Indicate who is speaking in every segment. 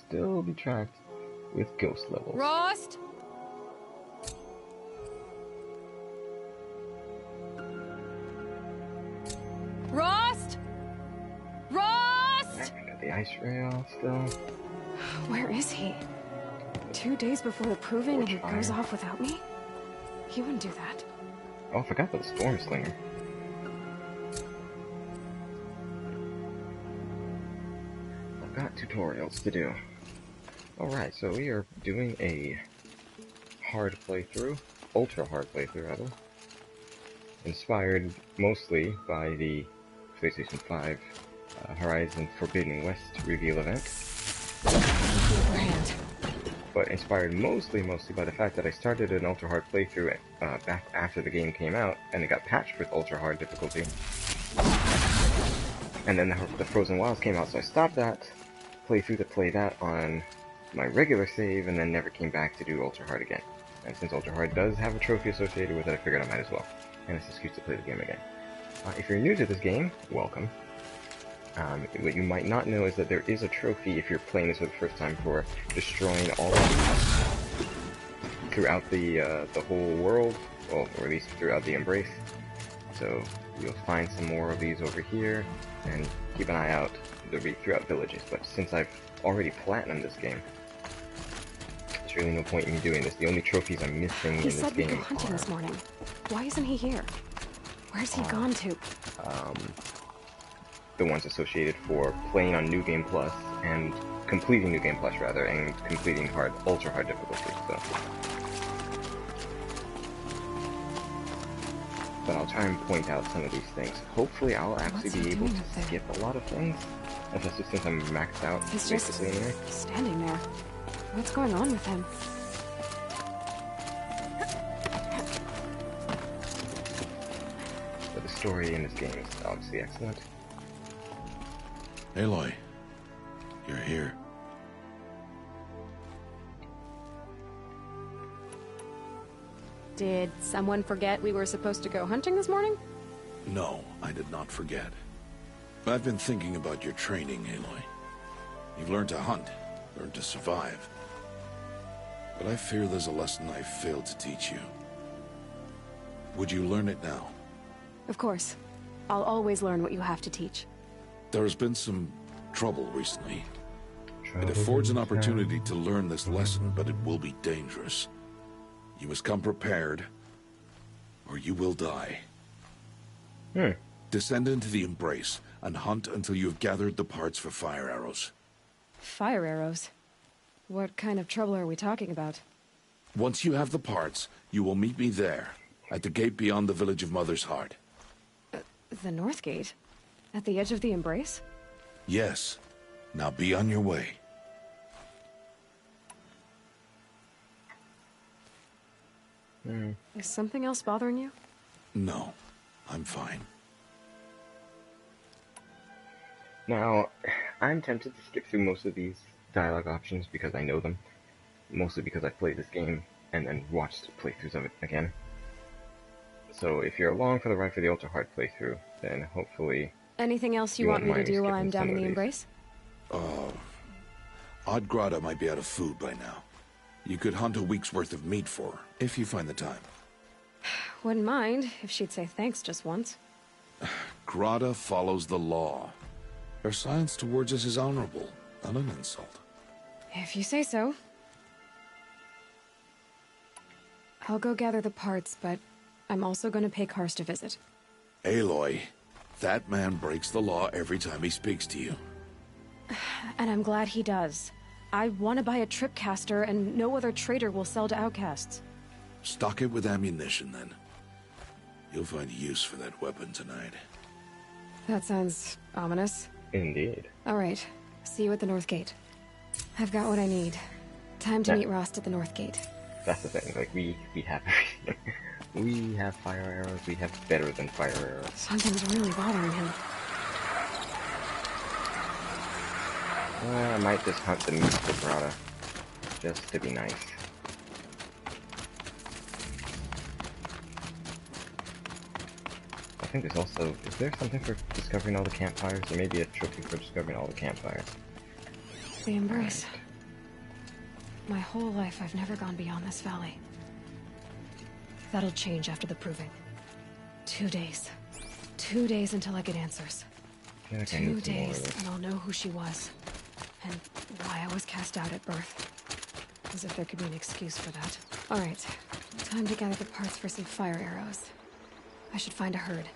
Speaker 1: still be tracked with ghost levels.
Speaker 2: Rost? Rost? Rost?
Speaker 1: I got the ice rail still.
Speaker 3: Where is he? 2 days before the proving and he
Speaker 1: Fire.
Speaker 3: goes off without me? He wouldn't do that.
Speaker 1: Oh, I forgot about the Storm Slinger. I've got tutorials to do. Alright, so we are doing a hard playthrough, ultra hard playthrough rather, inspired mostly by the PlayStation 5 Horizon Forbidden West reveal event,
Speaker 3: Grand.
Speaker 1: but inspired mostly by the fact that I started an ultra hard playthrough back after the game came out, and it got patched with ultra hard difficulty. And then the Frozen Wilds came out, so I stopped that playthrough to play that on my regular save, and then never came back to do ultra hard again. And since ultra hard does have a trophy associated with it, I figured I might as well. And it's an excuse to play the game again. If you're new to this game, welcome. What you might not know is that there is a trophy if you're playing this for the first time for destroying all of these throughout the whole world, well, or at least throughout the Embrace. So you'll find some more of these over here, and keep an eye out throughout villages. But since I've already platinumed this game, there's really no point in me doing this. The only trophies I'm missing in
Speaker 3: He
Speaker 1: this
Speaker 3: said we
Speaker 1: game
Speaker 3: go hunting
Speaker 1: are
Speaker 3: this morning. Why isn't he here? Where's he gone to?
Speaker 1: the ones associated for playing on New Game Plus and completing New Game Plus rather, and completing ultra hard difficulty. So, but I'll try and point out some of these things. Hopefully, I'll actually be able to skip a lot of things, especially since I'm maxed out
Speaker 3: He's
Speaker 1: basically
Speaker 3: just
Speaker 1: anyway.
Speaker 3: standing there. What's going on with him?
Speaker 1: But the story in this game is obviously excellent.
Speaker 4: Aloy, you're here.
Speaker 3: Did someone forget we were supposed to go hunting this morning?
Speaker 4: No, I did not forget. I've been thinking about your training, Aloy. You've learned to hunt, learned to survive. But I fear there's a lesson I failed to teach you. Would you learn it now?
Speaker 3: Of course. I'll always learn what you have to teach.
Speaker 4: There has been some trouble recently. It affords an opportunity to learn this lesson, but it will be dangerous. You must come prepared, or you will die. Descend into the Embrace, and hunt until you have gathered the parts for fire arrows.
Speaker 3: Fire arrows? What kind of trouble are we talking about?
Speaker 4: Once you have the parts, you will meet me there, at the gate beyond the village of Mother's Heart.
Speaker 3: The North Gate? At the edge of the Embrace?
Speaker 4: Yes. Now be on your way.
Speaker 3: Is something else bothering you?
Speaker 4: No, I'm fine.
Speaker 1: Now, I'm tempted to skip through most of these dialogue options because I know them. Mostly because I've played this game and then watched playthroughs of it again. So if you're along for the ride for the ultra hard playthrough, then hopefully...
Speaker 3: Anything else you
Speaker 1: You
Speaker 3: want me
Speaker 1: won't
Speaker 3: to
Speaker 1: mind
Speaker 3: do while
Speaker 1: skipping
Speaker 3: I'm down
Speaker 1: some
Speaker 3: in
Speaker 1: of
Speaker 3: the
Speaker 1: these.
Speaker 3: Embrace?
Speaker 4: Odd might be out of food by now. You could hunt a week's worth of meat for her, if you find the time.
Speaker 3: Wouldn't mind if she'd say thanks just once.
Speaker 4: Grada follows the law. Her silence towards us is honorable, not an insult.
Speaker 3: If you say so. I'll go gather the parts, but I'm also going to pay Karst a visit.
Speaker 4: Aloy, that man breaks the law every time he speaks to you.
Speaker 3: And I'm glad he does. I want to buy a tripcaster, and no other trader will sell to outcasts.
Speaker 4: Stock it with ammunition, then. You'll find use for that weapon tonight.
Speaker 3: That sounds ominous.
Speaker 1: Indeed.
Speaker 3: All right. See you at the North Gate. I've got what I need. Time to
Speaker 1: Yeah.
Speaker 3: meet Rost at the North Gate.
Speaker 1: That's the thing, like, we have everything. We have fire arrows, we have better than fire arrows.
Speaker 3: Something's really bothering him.
Speaker 1: I might just hunt the meat for Grada, just to be nice. I think there's also... Is there something for discovering all the campfires? There may be a trophy for discovering all the campfires.
Speaker 3: The Embrace. My whole life, I've never gone beyond this valley. That'll change after the proving. 2 days. 2 days until I get answers.
Speaker 1: I feel like I
Speaker 3: 2
Speaker 1: need some more of
Speaker 3: days,
Speaker 1: this.
Speaker 3: and I'll know who she was. And why I was cast out at birth. As if there could be an excuse for that. Alright, time to gather the parts for some fire arrows. I should find a herd.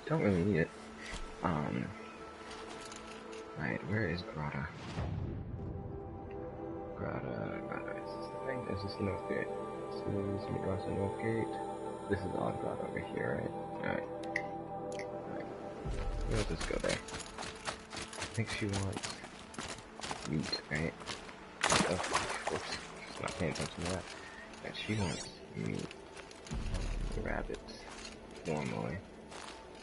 Speaker 1: Don't really need it. Right, where is Grata? Grata, is this the thing? Is this the North Gate? This is Grata North Gate. This is Odd Grata over here, right? Alright. We'll just go there. I think she wants meat, right? Oh, whoops. Just not paying attention to that. Yeah, she wants meat. Rabbits. Normally.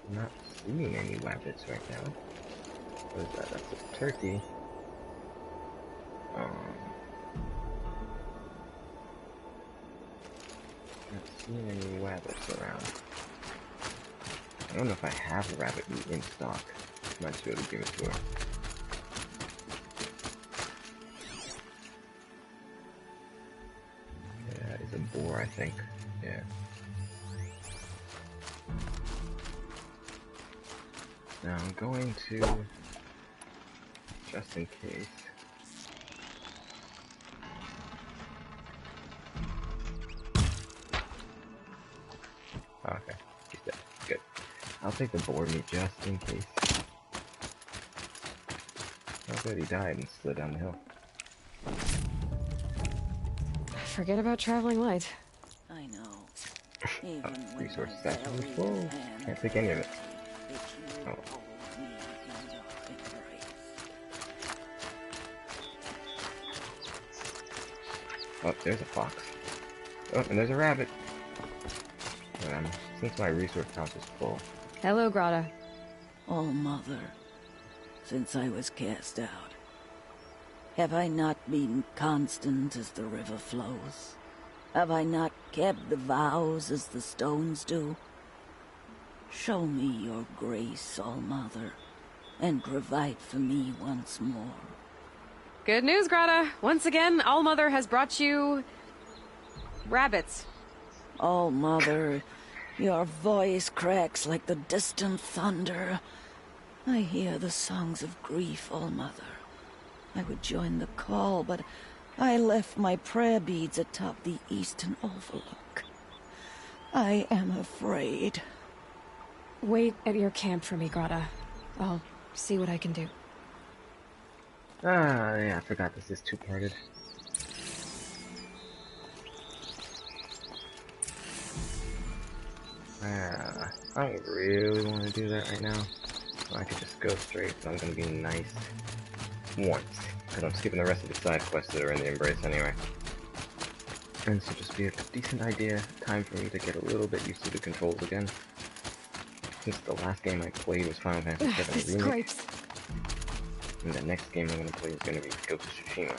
Speaker 1: I'm not seeing any rabbits right now. What is that? That's a turkey. Not seeing any rabbits around. I don't know if I have rabbit meat in stock. Might just be able to give it to her. Yeah, it's a boar, I think. Yeah. Now I'm going to, just in case. Okay, he's dead. Good. I'll take the boar meat just in case. Oh good, he died and slid down the hill.
Speaker 3: Forget about traveling light.
Speaker 5: I know. Even when
Speaker 1: Resource
Speaker 5: my
Speaker 1: statue is
Speaker 5: belly
Speaker 1: full.
Speaker 5: is
Speaker 1: Can't take any of it.
Speaker 5: if you
Speaker 1: Oh.
Speaker 5: hold me in your embrace.
Speaker 1: Oh, there's a fox. Oh, and there's a rabbit. Since my resource house is full.
Speaker 3: Hello, Grata.
Speaker 5: Oh, Mother, since I was cast out, have I not been constant as the river flows? Have I not kept the vows as the stones do? Show me your grace, All-Mother, and provide for me once more.
Speaker 3: Good news, Grata. Once again, All-Mother has brought you... rabbits.
Speaker 5: All-Mother, your voice cracks like the distant thunder. I hear the songs of grief, All-Mother. I would join the call, but I left my prayer beads atop the eastern overlook. I am afraid.
Speaker 3: Wait at your camp for me, Grata. I'll see what I can do.
Speaker 1: Ah, yeah, I forgot this is two-parted. I don't really want to do that right now. I could just go straight, so I'm gonna be nice once. Because I'm skipping the rest of the side quests that are in the Embrace anyway. And this will just be a decent time for me to get a little bit used to the controls again. Since the last game I played was Final Fantasy VII
Speaker 3: This
Speaker 1: Remake.
Speaker 3: scrapes.
Speaker 1: And the next game I'm gonna play is gonna be Ghost of Tsushima.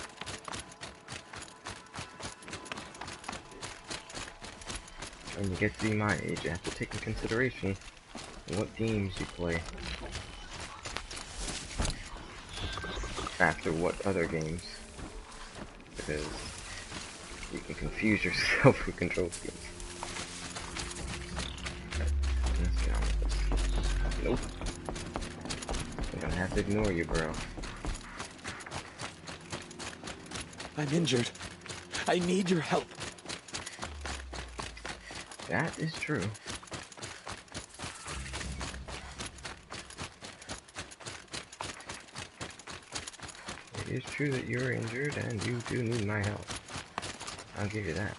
Speaker 1: When you get to be my age, you have to take into consideration what games you play. After what other games. Because you can confuse yourself with control schemes. Let's get on with this. Nope. I'm gonna have to ignore you, bro.
Speaker 6: I'm injured. I need your help.
Speaker 1: That is true. It is true that you're injured and you do need my help. I'll give you that.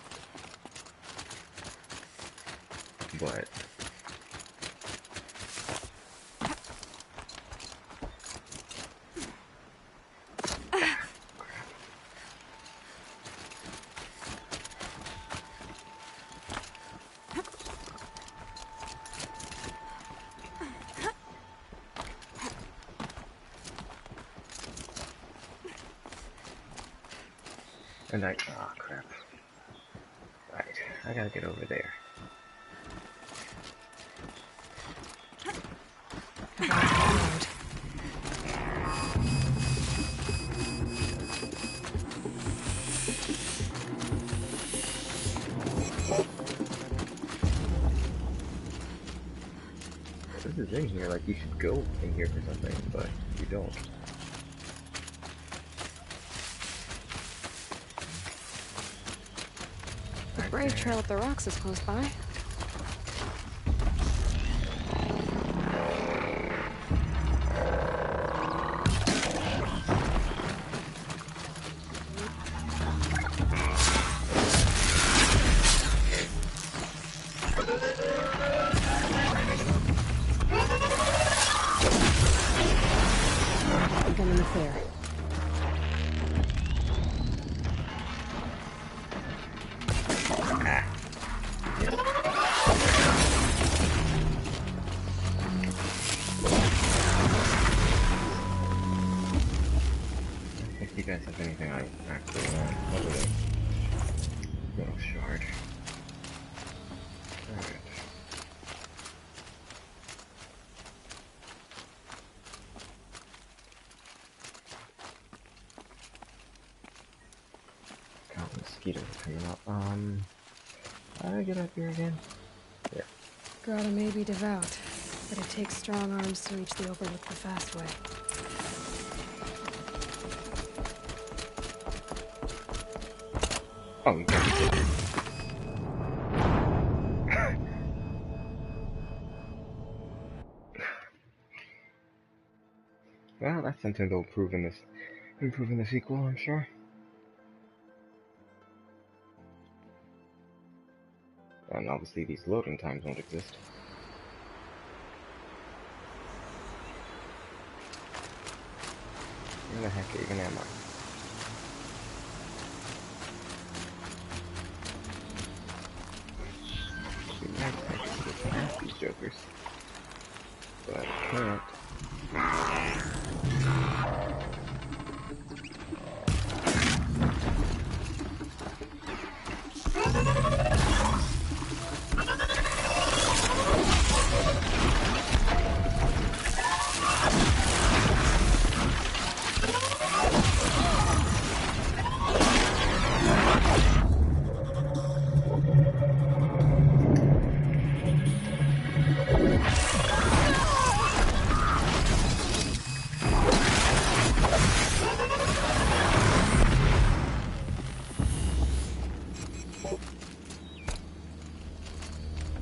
Speaker 1: But and oh crap. Right, I gotta get over there. is in here, like you should go in here for something, but you don't.
Speaker 3: The Brave Trail up the rocks is close by. Gun in the clear.
Speaker 1: If you guys have anything I actually want, other than little shard. Alright. God, mosquitoes coming up. How do I get up here again? Yeah.
Speaker 3: Grotto may be devout, but it takes strong arms to reach the Overlook the fast way.
Speaker 1: Oh, you can't get it. Well, that's something they'll improve in the sequel, I'm sure. And obviously these loading times won't exist. Where the heck even am I? It'd be nice if I could get past these jokers. But I can't.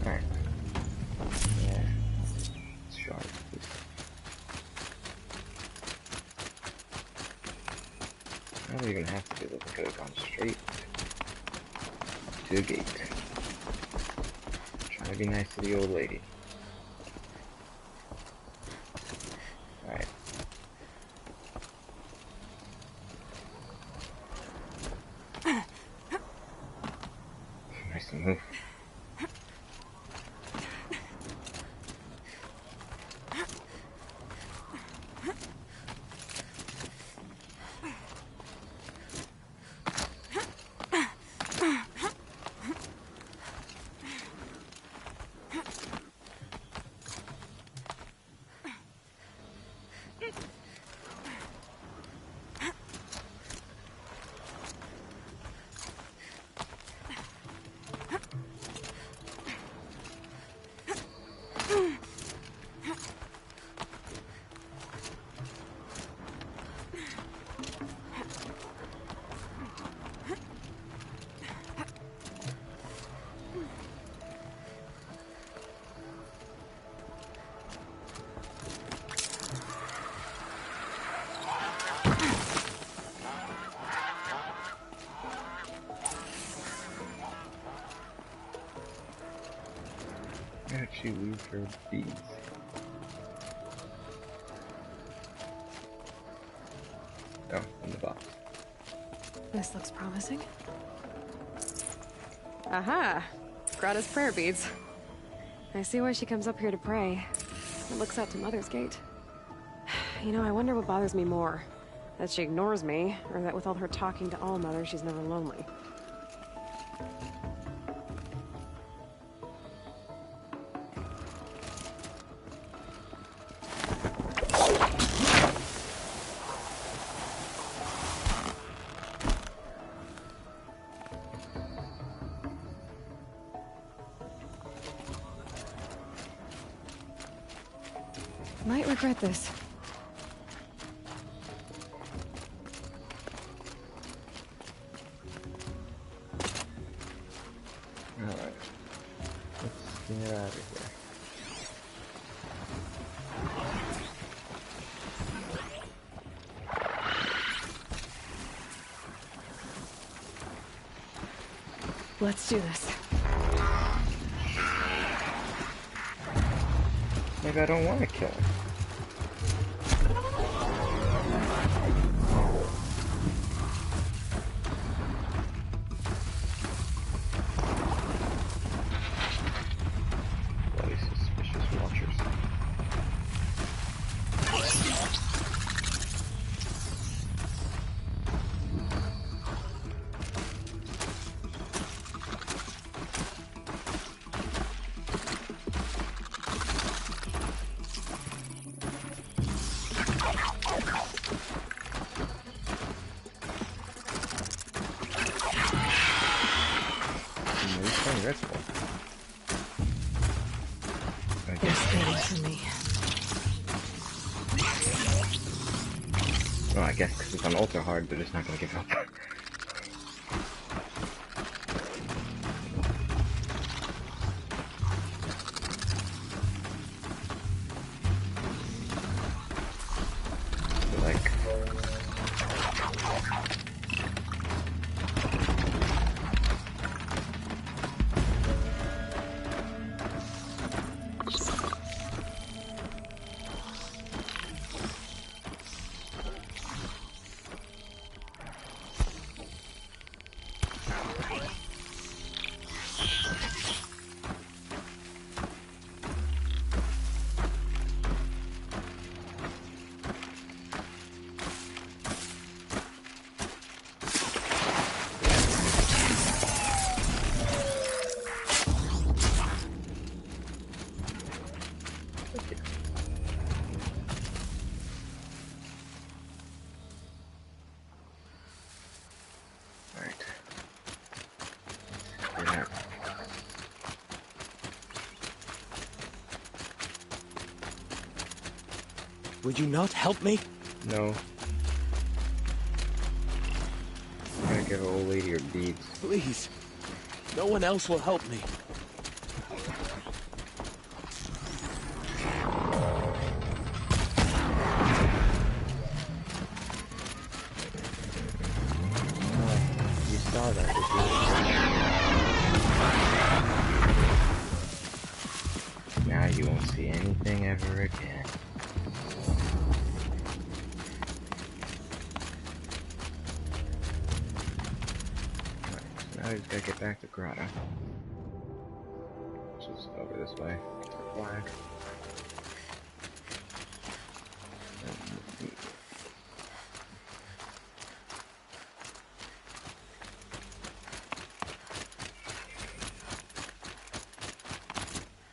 Speaker 1: Alright. Yeah. Sharp. I don't even have to do this. I could have gone straight to the gate. Trying to be nice to the old lady. Alright. Nice move. Where did she leave her beads? Oh, in the box.
Speaker 3: This looks promising.
Speaker 2: Aha! Grata's prayer beads. I see why she comes up here to pray. It looks out to Mother's Gate. You know, I wonder what bothers me more. That she ignores me, or that with all her talking to All-Mother, she's never lonely.
Speaker 3: regret this.
Speaker 1: Alright. Let's get out of here.
Speaker 3: Let's do this.
Speaker 1: Maybe I don't want to kill him. Bloody suspicious watchers. Red Skull.
Speaker 3: They're skating for me.
Speaker 1: Well, I guess because it's on ultra hard, they're just not going to give up. Like...
Speaker 6: Would you not help me?
Speaker 1: No. I'm gonna give an old lady her beads.
Speaker 6: Please. No one else will help me.
Speaker 1: You saw that, did you? Now you won't see anything ever again. I just gotta get back to Grotto. Which is over this way. Flag.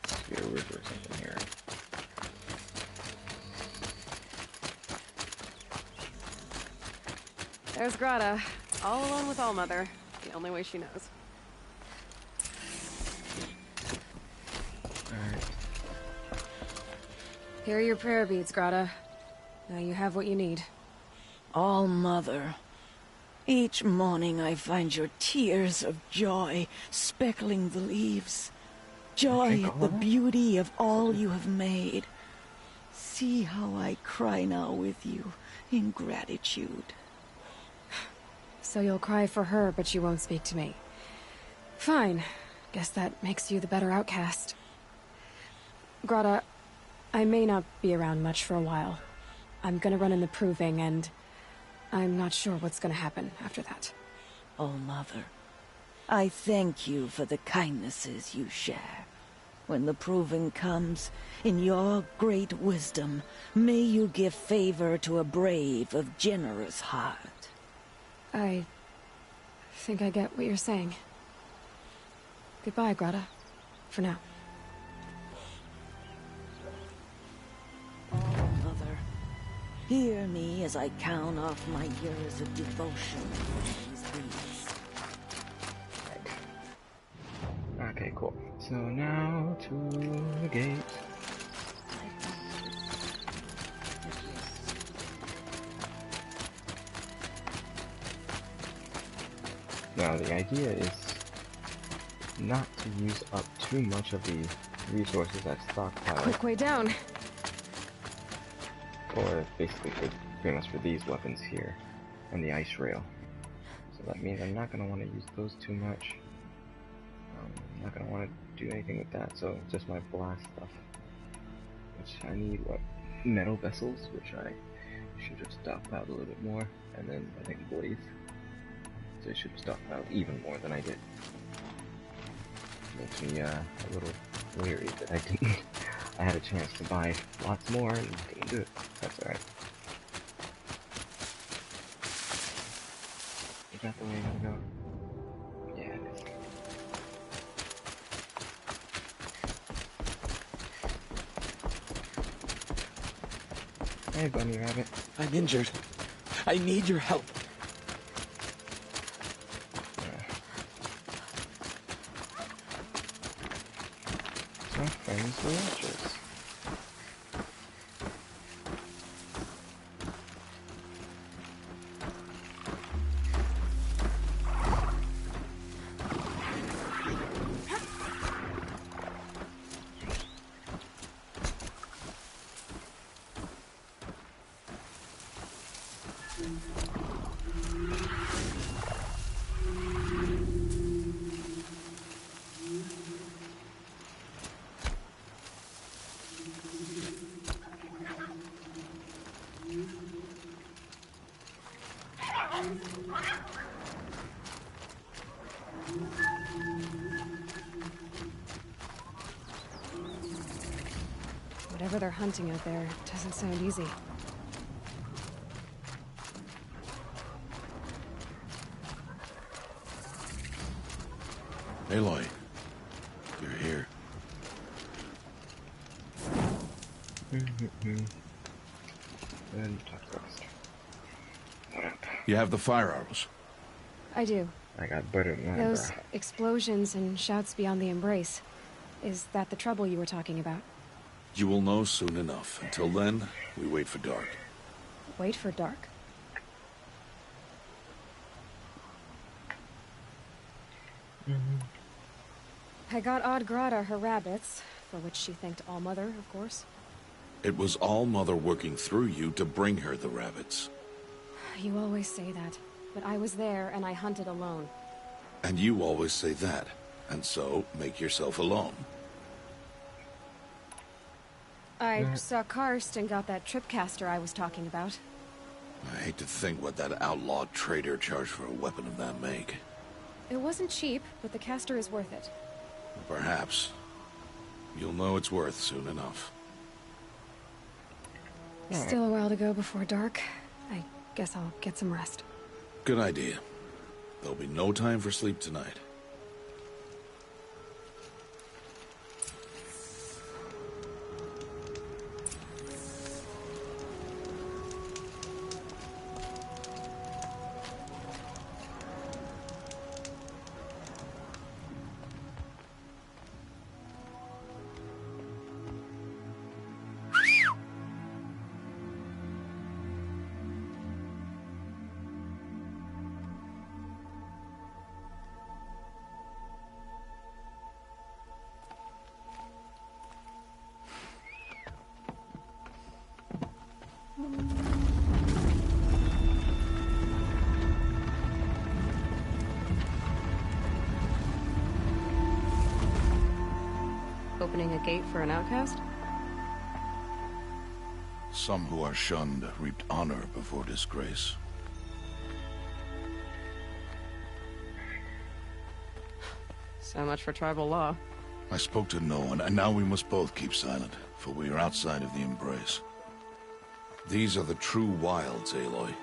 Speaker 1: See a river or something here.
Speaker 2: There's Grata, all alone with Allmother. The only way she knows.
Speaker 1: Alright.
Speaker 3: Here are your prayer beads, Grata. Now you have what you need.
Speaker 5: All Mother. Each morning I find your tears of joy speckling the leaves. Joy at the beauty of all you have made. See how I cry now with you in gratitude.
Speaker 3: So you'll cry for her, but you won't speak to me. Fine. Guess that makes you the better outcast. Grata, I may not be around much for a while. I'm gonna run in the proving, and I'm not sure what's gonna happen after that.
Speaker 5: Oh, Mother, I thank you for the kindnesses you share. When the proving comes, in your great wisdom, may you give favor to a brave of generous heart.
Speaker 3: I think I get what you're saying. Goodbye, Grata. For now.
Speaker 5: Oh, Mother, hear me as I count off my years of devotion to these deeds.
Speaker 1: Okay, cool. So now to the gate. Now, the idea is not to use up too much of the resources I've stockpiled,
Speaker 2: Quick way down.
Speaker 1: or basically pretty much for these weapons here, and the ice rail. So that means I'm not going to want to use those too much. I'm not going to want to do anything with that, so just my blast stuff. Which I need, what, metal vessels, which I should have stockpiled a little bit more, and then I think blades. So I should have stockpiled even more than I did. Makes me a little weary that I didn't. I had a chance to buy lots more and didn't do it. That's alright. Is that the way I gotta go? Yeah, it is. Hey, bunny rabbit.
Speaker 6: I'm injured. I need your help.
Speaker 1: My friends the Archers.
Speaker 2: Whatever they're hunting out there doesn't sound easy.
Speaker 4: Aloy, you're here.
Speaker 1: And talk first. What up?
Speaker 4: You have the fire arrows.
Speaker 2: I do.
Speaker 1: I got better than that,
Speaker 2: Those
Speaker 1: bruh.
Speaker 2: explosions and shouts beyond the embrace. Is that the trouble you were talking about?
Speaker 4: You will know soon enough. Until then, we wait for dark.
Speaker 2: Wait for dark. I got Odd Grata her rabbits, for which she thanked Allmother, of course.
Speaker 4: It was All Mother working through you to bring her the rabbits.
Speaker 2: You always say that, but I was there and I hunted alone.
Speaker 4: And you always say that. And so, make yourself alone.
Speaker 2: I saw Karst and got that tripcaster I was talking about.
Speaker 4: I hate to think what that outlawed trader charged for a weapon of that make.
Speaker 2: It wasn't cheap, but the caster is worth it.
Speaker 4: Perhaps. You'll know it's worth soon enough.
Speaker 2: Still a while to go before dark. I guess I'll get some rest.
Speaker 4: Good idea. There'll be no time for sleep tonight.
Speaker 2: Opening a gate for an outcast?
Speaker 4: Some who are shunned reaped honor before disgrace.
Speaker 2: So much for tribal law.
Speaker 4: I spoke to no one, and now we must both keep silent, for we are outside of the embrace. These are the true wilds, Aloy,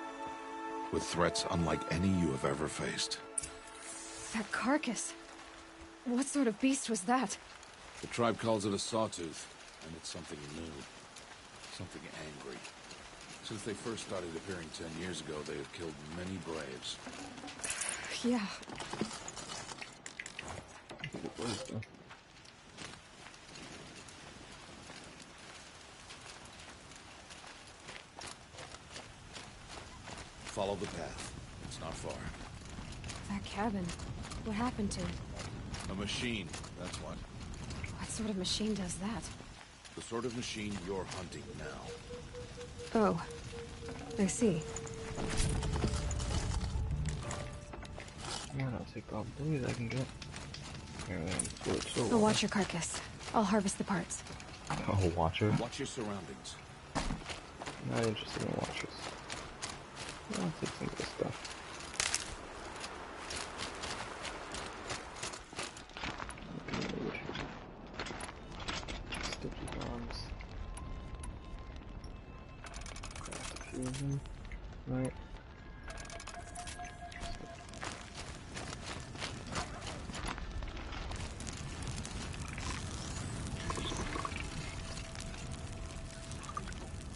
Speaker 4: with threats unlike any you have ever faced.
Speaker 2: That carcass. What sort of beast was that?
Speaker 4: The tribe calls it a sawtooth, and it's something new. Something angry. Since they first started appearing 10 years ago, they have killed many braves.
Speaker 2: Yeah.
Speaker 4: Follow the path. It's not far.
Speaker 3: That cabin. What happened to it?
Speaker 4: A machine, that's what.
Speaker 3: What sort of machine does that?
Speaker 4: The sort of machine you're hunting now.
Speaker 3: Oh. I see.
Speaker 1: Yeah, I'll take all the blues I can get.
Speaker 3: I'll watch your carcass. I'll harvest the parts.
Speaker 1: Oh, watcher?
Speaker 4: Watch your surroundings.
Speaker 1: Not interested in watchers. I'll take some of this stuff. Sticky bombs. Craft a few of them. Right.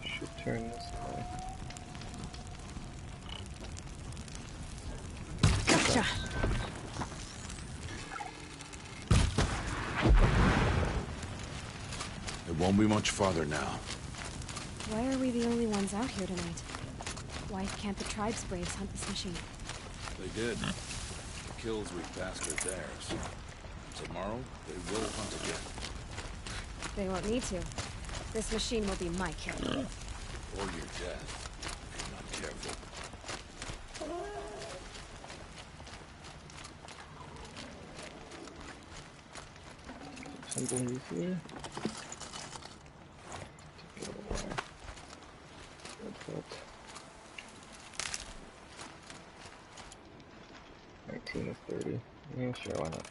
Speaker 1: Should turn this way.
Speaker 3: Gotcha!
Speaker 4: It won't be much farther now.
Speaker 3: Why are we the only ones out here tonight? Why can't the tribe's braves hunt this machine?
Speaker 4: They did. The kills we passed are theirs. Tomorrow, they will hunt again.
Speaker 3: They won't need to. This machine will be my kill.
Speaker 4: Or your death, if you're not careful.
Speaker 1: Some blues here. Take a little while. That's it. 19 is 30. Yeah, sure, why not?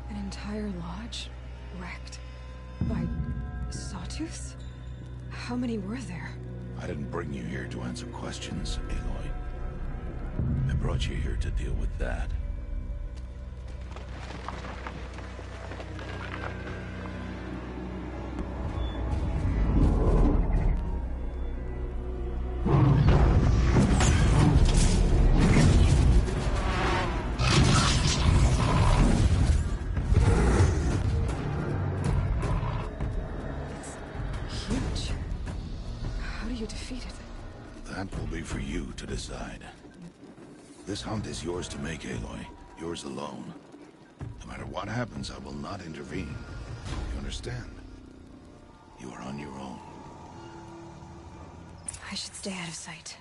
Speaker 3: An entire lodge? Wrecked? By sawtooths? How many were there?
Speaker 4: I didn't bring you here to answer questions, Aloy. I brought you here to deal with that.
Speaker 3: Huge. How do you defeat it?
Speaker 4: That will be for you to decide. This hunt is yours to make, Aloy. Yours alone. No matter what happens, I will not intervene. You understand? You are on your own.
Speaker 3: I should stay out of sight.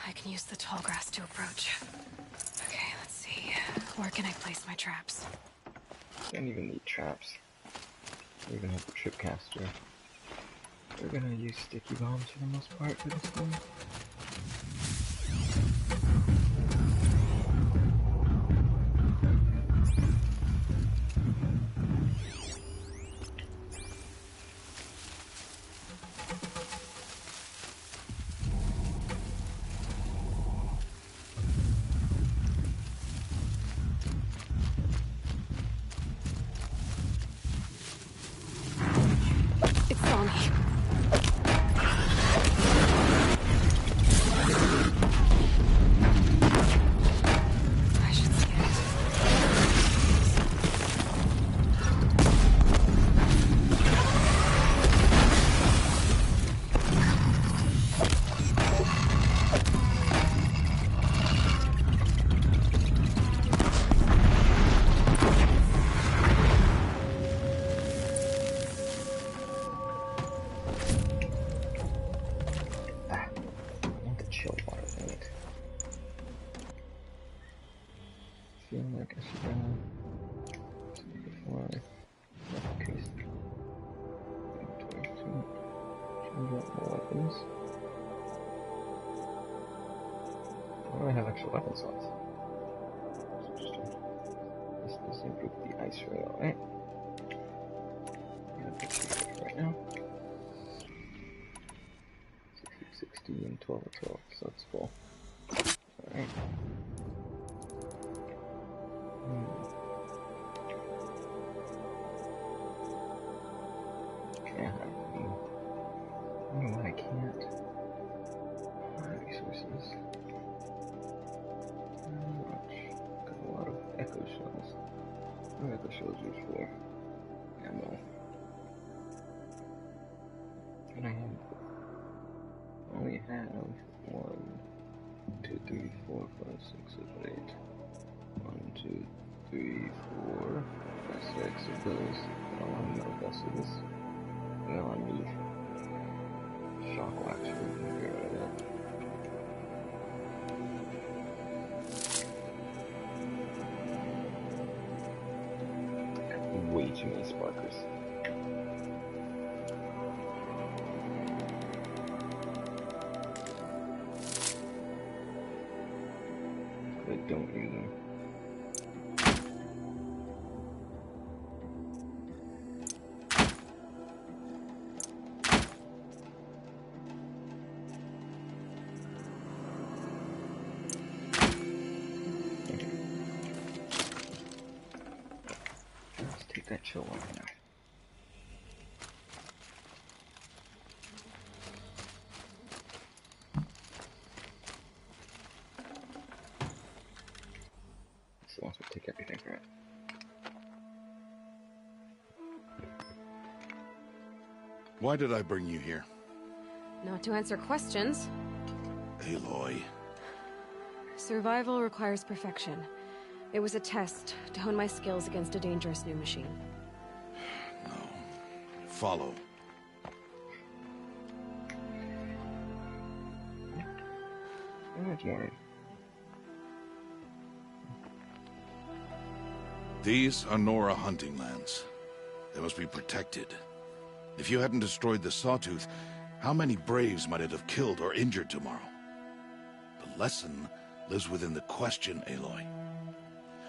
Speaker 3: I can use the tall grass to approach. Okay, let's see. Where can I place my traps?
Speaker 1: Don't even need traps. We even have the tripcaster. We're gonna use sticky bombs for the most part for this one.
Speaker 3: It's on me. I should scan it.
Speaker 1: Ah, I want the chill water, dang it. Feel like I should before I case 22. Change out my weapons. Why do I have extra weapon slots? This improved the ice rail, right? I'm gonna put you right now. 60 and 12 or 12, so it's full. Alright. Can't have them. I don't know why I can't. Resources. Not much. Got a lot of echo shells. What are echo shells used for? ammo. And I only have 1, 2, 3, 4, 5, 6, 7, 8. 1, 2, 3, 4, 5, 6 of those. I don't want metal vessels. No, I need shock wax. We can get rid of that. Way too many sparkers. I don't use them. Let's take that chill off now. So once we take everything from it.
Speaker 4: Why did I bring you here?
Speaker 2: Not to answer questions.
Speaker 4: Aloy.
Speaker 2: Survival requires perfection. It was a test to hone my skills against a dangerous new machine.
Speaker 4: No. Follow.
Speaker 1: It's morning.
Speaker 4: These are Nora hunting lands. They must be protected. If you hadn't destroyed the Sawtooth, how many Braves might it have killed or injured tomorrow? The lesson lives within the question, Aloy.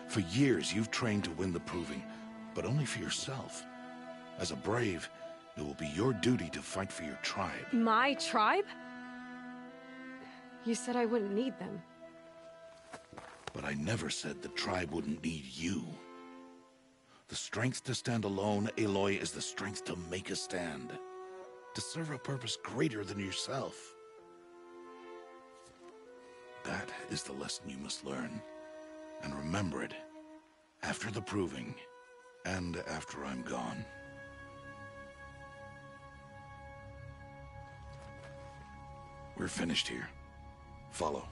Speaker 4: For years, you've trained to win the Proving, but only for yourself. As a Brave, it will be your duty to fight for your tribe.
Speaker 2: My tribe? You said I wouldn't need them.
Speaker 4: But I never said the tribe wouldn't need you. The strength to stand alone, Aloy, is the strength to make a stand. To serve a purpose greater than yourself. That is the lesson you must learn. And remember it. After the Proving. And after I'm gone. We're finished here. Follow.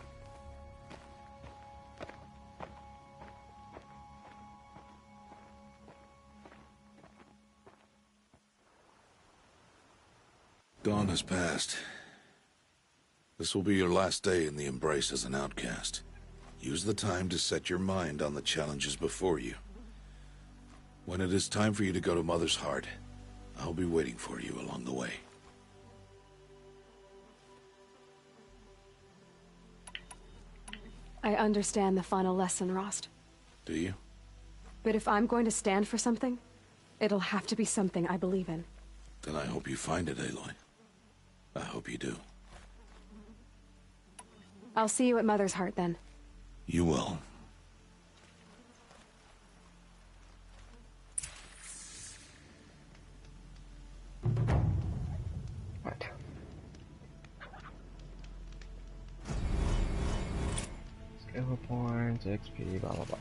Speaker 4: Dawn has passed. This will be your last day in the Embrace as an outcast. Use the time to set your mind on the challenges before you. When it is time for you to go to Mother's Heart, I'll be waiting for you along the way.
Speaker 2: I understand the final lesson, Rost.
Speaker 4: Do you?
Speaker 2: But if I'm going to stand for something, it'll have to be something I believe in.
Speaker 4: Then I hope you find it, Aloy. I hope you do.
Speaker 2: I'll see you at Mother's Heart, then.
Speaker 4: You will.
Speaker 1: What? Skill points, XP, blah blah blah.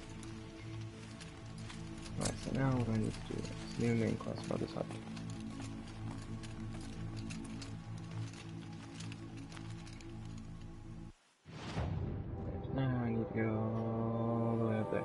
Speaker 1: Alright, so now what I need to do is new main class Mother's Hut. Now I need to go all the way up there.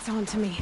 Speaker 3: It's on to me.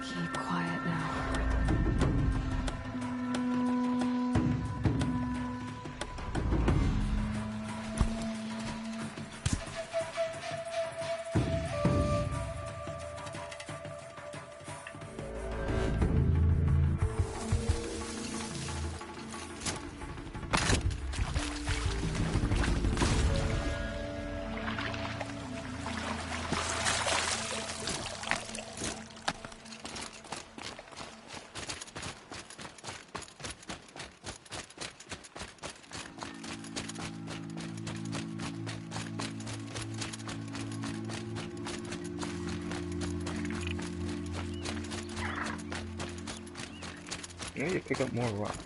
Speaker 3: Keep quiet now.
Speaker 1: I need to pick up more rocks.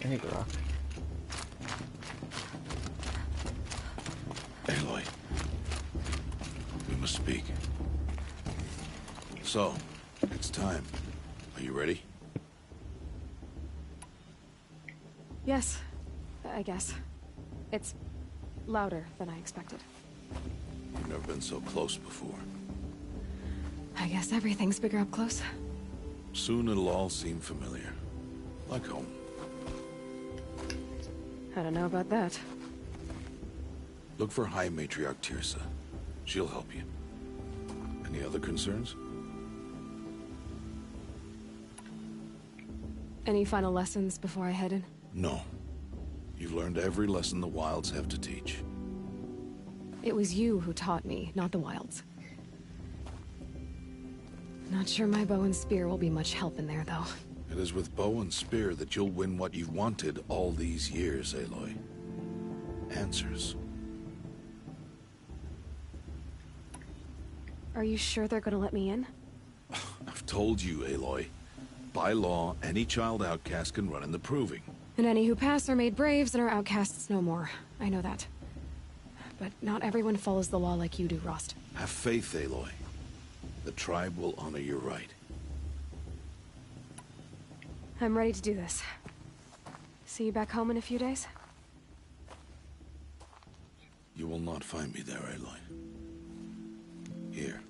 Speaker 1: I need a rock.
Speaker 4: Aloy, we must speak. So, it's time. Are you ready?
Speaker 3: Yes, I guess. It's louder than I expected.
Speaker 4: You've never been so close before.
Speaker 3: I guess everything's bigger up close.
Speaker 4: Soon it'll all seem familiar. Like home.
Speaker 3: I don't know about that.
Speaker 4: Look for High Matriarch Teersa. She'll help you. Any other concerns?
Speaker 3: Any final lessons before I head in?
Speaker 4: No. You've learned every lesson the Wilds have to teach.
Speaker 3: It was you who taught me, not the Wilds. Not sure my bow and spear will be much help in there, though.
Speaker 4: It is with bow and spear that you'll win what you've wanted all these years, Aloy. Answers.
Speaker 3: Are you sure they're gonna let me in?
Speaker 4: I've told you, Aloy. By law, any child outcast can run in the Proving.
Speaker 3: And any who pass are made braves and are outcasts no more. I know that. But not everyone follows the law like you do, Rost.
Speaker 4: Have faith, Aloy. The tribe will honor your right.
Speaker 3: I'm ready to do this. See you back home in a few days?
Speaker 4: You will not find me there, Aloy. Here.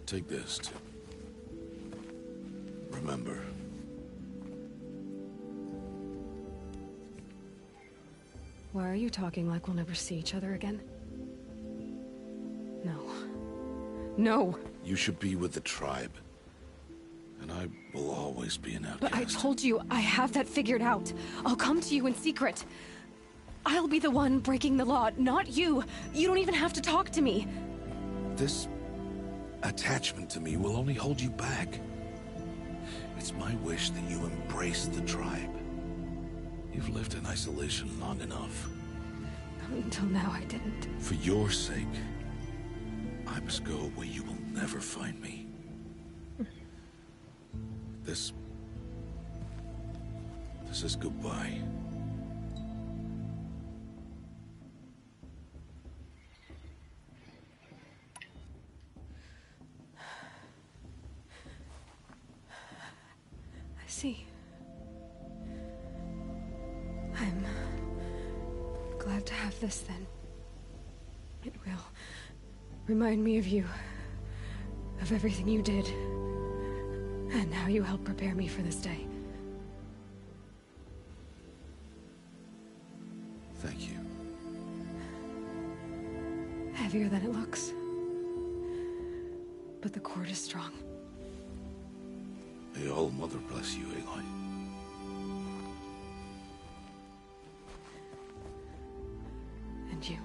Speaker 4: Take this, too. Remember.
Speaker 3: Why are you talking like we'll never see each other again? No. No!
Speaker 4: You should be with the tribe. And I will always be an outcast.
Speaker 3: But I told you, I have that figured out. I'll come to you in secret. I'll be the one breaking the law, not you. You don't even have to talk to me.
Speaker 4: This attachment to me will only hold you back. It's my wish that you embrace the tribe. You've lived in isolation long enough.
Speaker 3: Until now, I didn't.
Speaker 4: For your sake, I must go where you will never find me. This is goodbye.
Speaker 3: see. I'm glad to have this, then. It will remind me of you, of everything you did, and how you helped prepare me for this day.
Speaker 4: Thank you.
Speaker 3: Heavier than it looks. But the cord is strong.
Speaker 4: May All Mother bless you, Aloy.
Speaker 3: And you.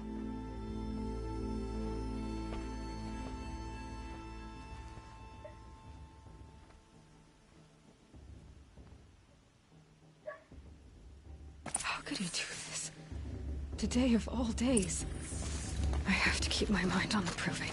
Speaker 3: How could he do this? Today of all days. I have to keep my mind on the proving.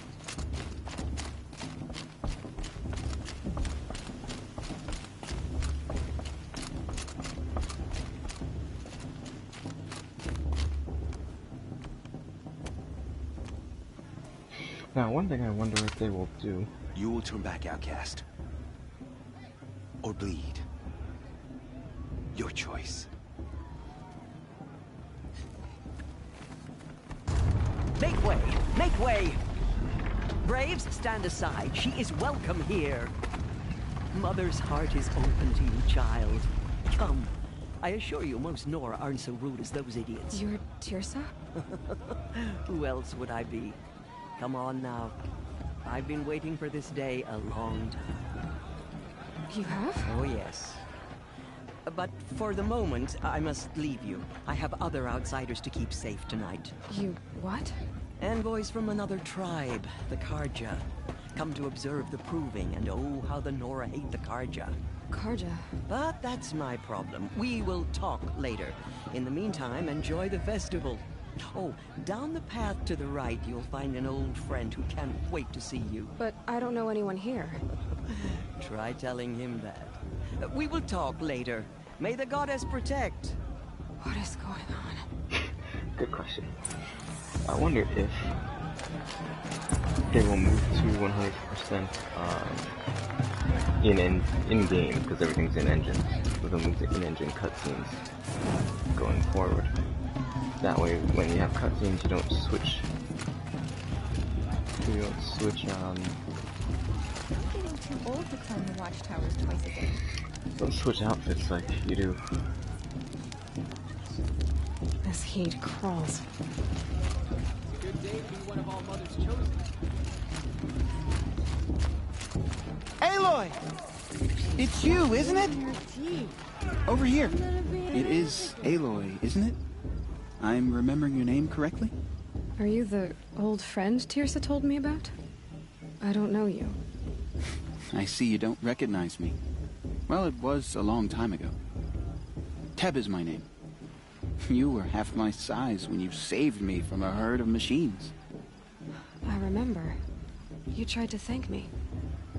Speaker 1: Now, one thing I wonder if they will do.
Speaker 6: You will turn back, outcast. Or bleed. Your choice.
Speaker 7: Make way! Make way! Braves, stand aside. She is welcome here. Mother's heart is open to you, child. Come. I assure you, most Nora aren't so rude as those idiots.
Speaker 3: You're Teersa?
Speaker 7: Who else would I be? Come on now. I've been waiting for this day a long time.
Speaker 3: You have?
Speaker 7: Oh, yes. But for the moment, I must leave you. I have other outsiders to keep safe tonight.
Speaker 3: You what?
Speaker 7: Envoys from another tribe, the Carja. Come to observe the proving, and oh, how the Nora hate the Carja.
Speaker 3: Carja?
Speaker 7: But that's my problem. We will talk later. In the meantime, enjoy the festival. Oh, down the path to the right, you'll find an old friend who can't wait to see you.
Speaker 3: But I don't know anyone here.
Speaker 7: Try telling him that. We will talk later. May the goddess protect.
Speaker 3: What is going on?
Speaker 1: Good question. I wonder if they will move to 100% in-game, because everything's in-engine. So they'll move to in-engine cutscenes going forward. That way, when you have cutscenes, you don't switch. You don't switch,
Speaker 8: I'm getting too old to climb the watchtowers twice a day.
Speaker 1: don't switch outfits like you do.
Speaker 3: This heat crawls.
Speaker 9: Good day to be one of All Mother's chosen.
Speaker 10: Aloy! It's you, isn't it? Over here. It is Aloy, isn't it? I'm remembering your name correctly?
Speaker 3: Are you the old friend Teersa told me about? I don't know you.
Speaker 10: I see you don't recognize me. Well, it was a long time ago. Teb is my name. You were half my size when you saved me from a herd of machines.
Speaker 3: I remember. You tried to thank me.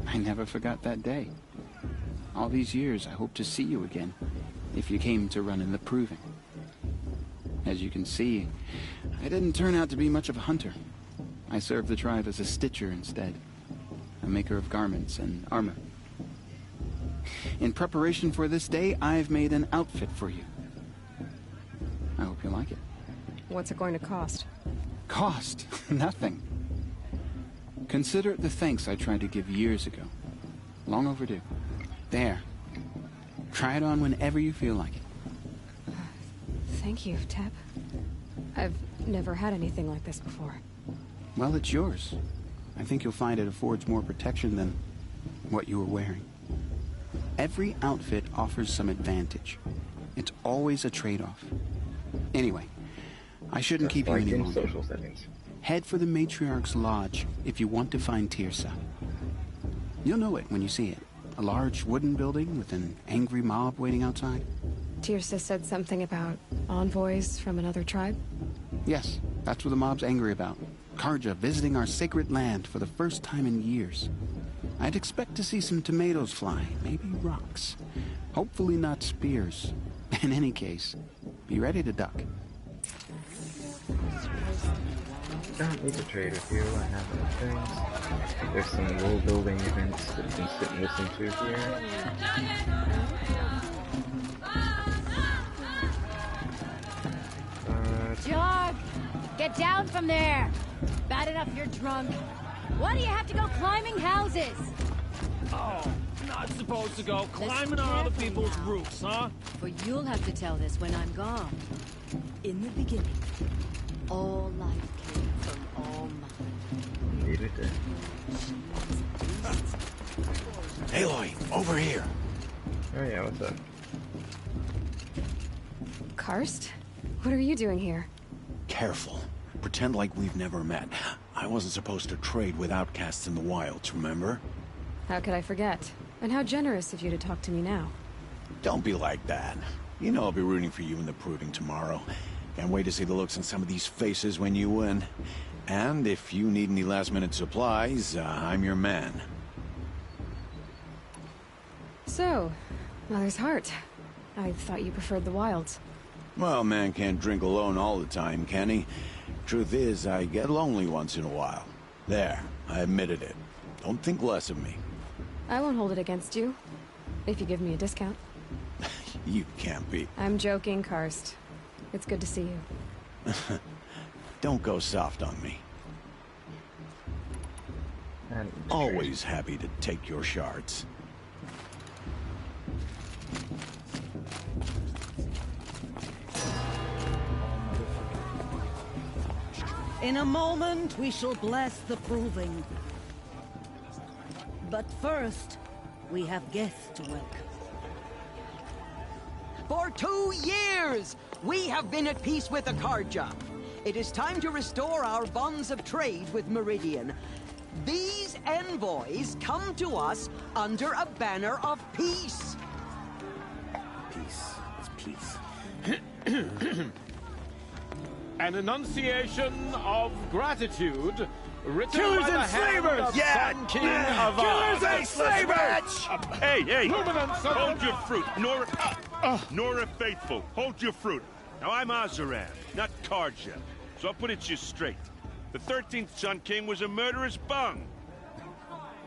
Speaker 10: I never forgot that day. All these years, I hope to see you again, if you came to run in the proving. As you can see, I didn't turn out to be much of a hunter. I served the tribe as a stitcher instead, a maker of garments and armor. In preparation for this day, I've made an outfit for you. I hope you like it.
Speaker 3: What's it going to cost?
Speaker 10: Cost? Nothing. Consider it the thanks I tried to give years ago. Long overdue. There. Try it on whenever you feel like it.
Speaker 3: Thank you, Teb. I've never had anything like this before.
Speaker 10: Well, it's yours. I think you'll find it affords more protection than what you were wearing. Every outfit offers some advantage. It's always a trade-off. Anyway, I shouldn't keep you
Speaker 1: Like
Speaker 10: any
Speaker 1: in
Speaker 10: longer.
Speaker 1: social settings.
Speaker 10: Head for the Matriarch's Lodge if you want to find Teersa. You'll know it when you see it. A large wooden building with an angry mob waiting outside.
Speaker 3: Teersa said something about envoys from another tribe?
Speaker 10: Yes, that's what the mob's angry about. Carja visiting our sacred land for the first time in years. I'd expect to see some tomatoes fly, maybe rocks. Hopefully not spears. In any case, be ready to duck.
Speaker 1: Don't need to trade with you, I have other things. There's some world building events that you can sit and listen to here.
Speaker 11: Get down from there! Bad enough you're drunk. Why do you have to go climbing houses?
Speaker 9: Oh, not supposed to go climbing on other people's roofs, huh?
Speaker 11: For you'll have to tell this when I'm gone. In the beginning, all life came from all mother.
Speaker 1: Needed it.
Speaker 6: Aloy, over here.
Speaker 1: Oh yeah, what's up?
Speaker 3: Karst? What are you doing here?
Speaker 6: Careful. Pretend like we've never met. I wasn't supposed to trade with outcasts in the wilds, remember?
Speaker 3: How could I forget? And how generous of you to talk to me now.
Speaker 6: Don't be like that. You know I'll be rooting for you in the proving tomorrow. Can't wait to see the looks on some of these faces when you win. And if you need any last-minute supplies, I'm your man.
Speaker 3: So, Mother's Heart. I thought you preferred the wilds.
Speaker 6: Well, man can't drink alone all the time, can he? Truth is, I get lonely once in a while. There, I admitted it. Don't think less of me.
Speaker 3: I won't hold it against you. If you give me a discount.
Speaker 6: You can't be.
Speaker 3: I'm joking, Karst. It's good to see you.
Speaker 6: Don't go soft on me. Always happy to take your shards.
Speaker 5: In a moment, we shall bless the proving. But first, we have guests to welcome.
Speaker 7: For 2 years, we have been at peace with Akarja. It is time to restore our bonds of trade with Meridian. These envoys come to us under a banner of peace.
Speaker 12: Peace. It's peace.
Speaker 9: An enunciation of gratitude written
Speaker 12: Killers
Speaker 9: by the
Speaker 12: and
Speaker 9: hand
Speaker 12: slavers!
Speaker 9: of
Speaker 12: Yeah!
Speaker 9: Sun King Avad.
Speaker 12: Killers and slavers!
Speaker 13: Hey!
Speaker 9: Luminance of-
Speaker 13: Hold your fruit, Nora Faithful. Hold your fruit. Now I'm Azaran, not Karja, so I'll put it to you straight. The 13th Sun King was a murderous bung.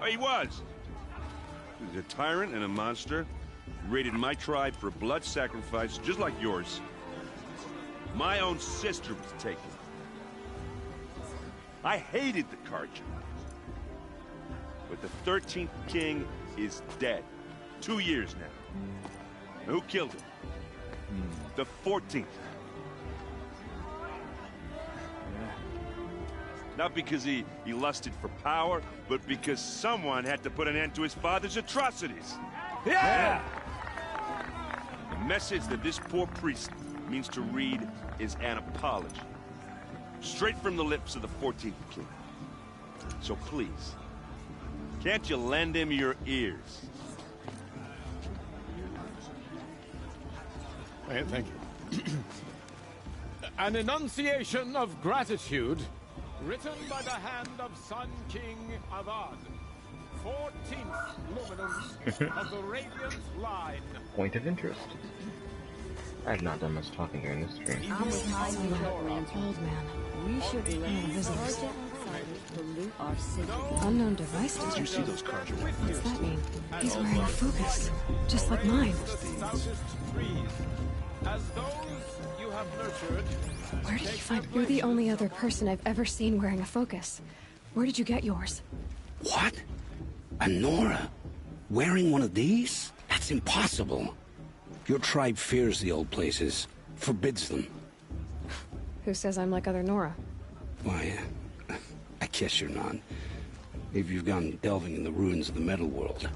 Speaker 13: Oh, he was. He was a tyrant and a monster. He raided my tribe for blood sacrifice, just like yours. My own sister was taken. I hated the Karja. But the 13th king is dead. 2 years now. And who killed him? The 14th. Not because he lusted for power, but because someone had to put an end to his father's atrocities.
Speaker 12: Yeah!
Speaker 13: The message that this poor priest means to read is an apology. Straight from the lips of the 14th king. So please, can't you lend him your ears?
Speaker 9: Thank you. An enunciation of gratitude written by the hand of Sun King Avad. 14th luminance of the Radiant Line.
Speaker 1: Point of interest. I have not done much talking during this stream.
Speaker 3: Old man.
Speaker 11: We should
Speaker 3: No visitors.
Speaker 11: pollute our city.
Speaker 3: Unknown device.
Speaker 6: Did you see those Karja
Speaker 3: What's that mean? He's wearing a focus, just like mine.
Speaker 9: As those you have nurtured.
Speaker 3: Where did he find? You're the only other person I've ever seen wearing a focus. Where did you get yours?
Speaker 12: What? A Nora? Wearing one of these? That's impossible. Your tribe fears the old places, forbids them.
Speaker 3: Who says I'm like other Nora?
Speaker 12: Why, I guess you're not. If you've gone delving in the ruins of the metal world.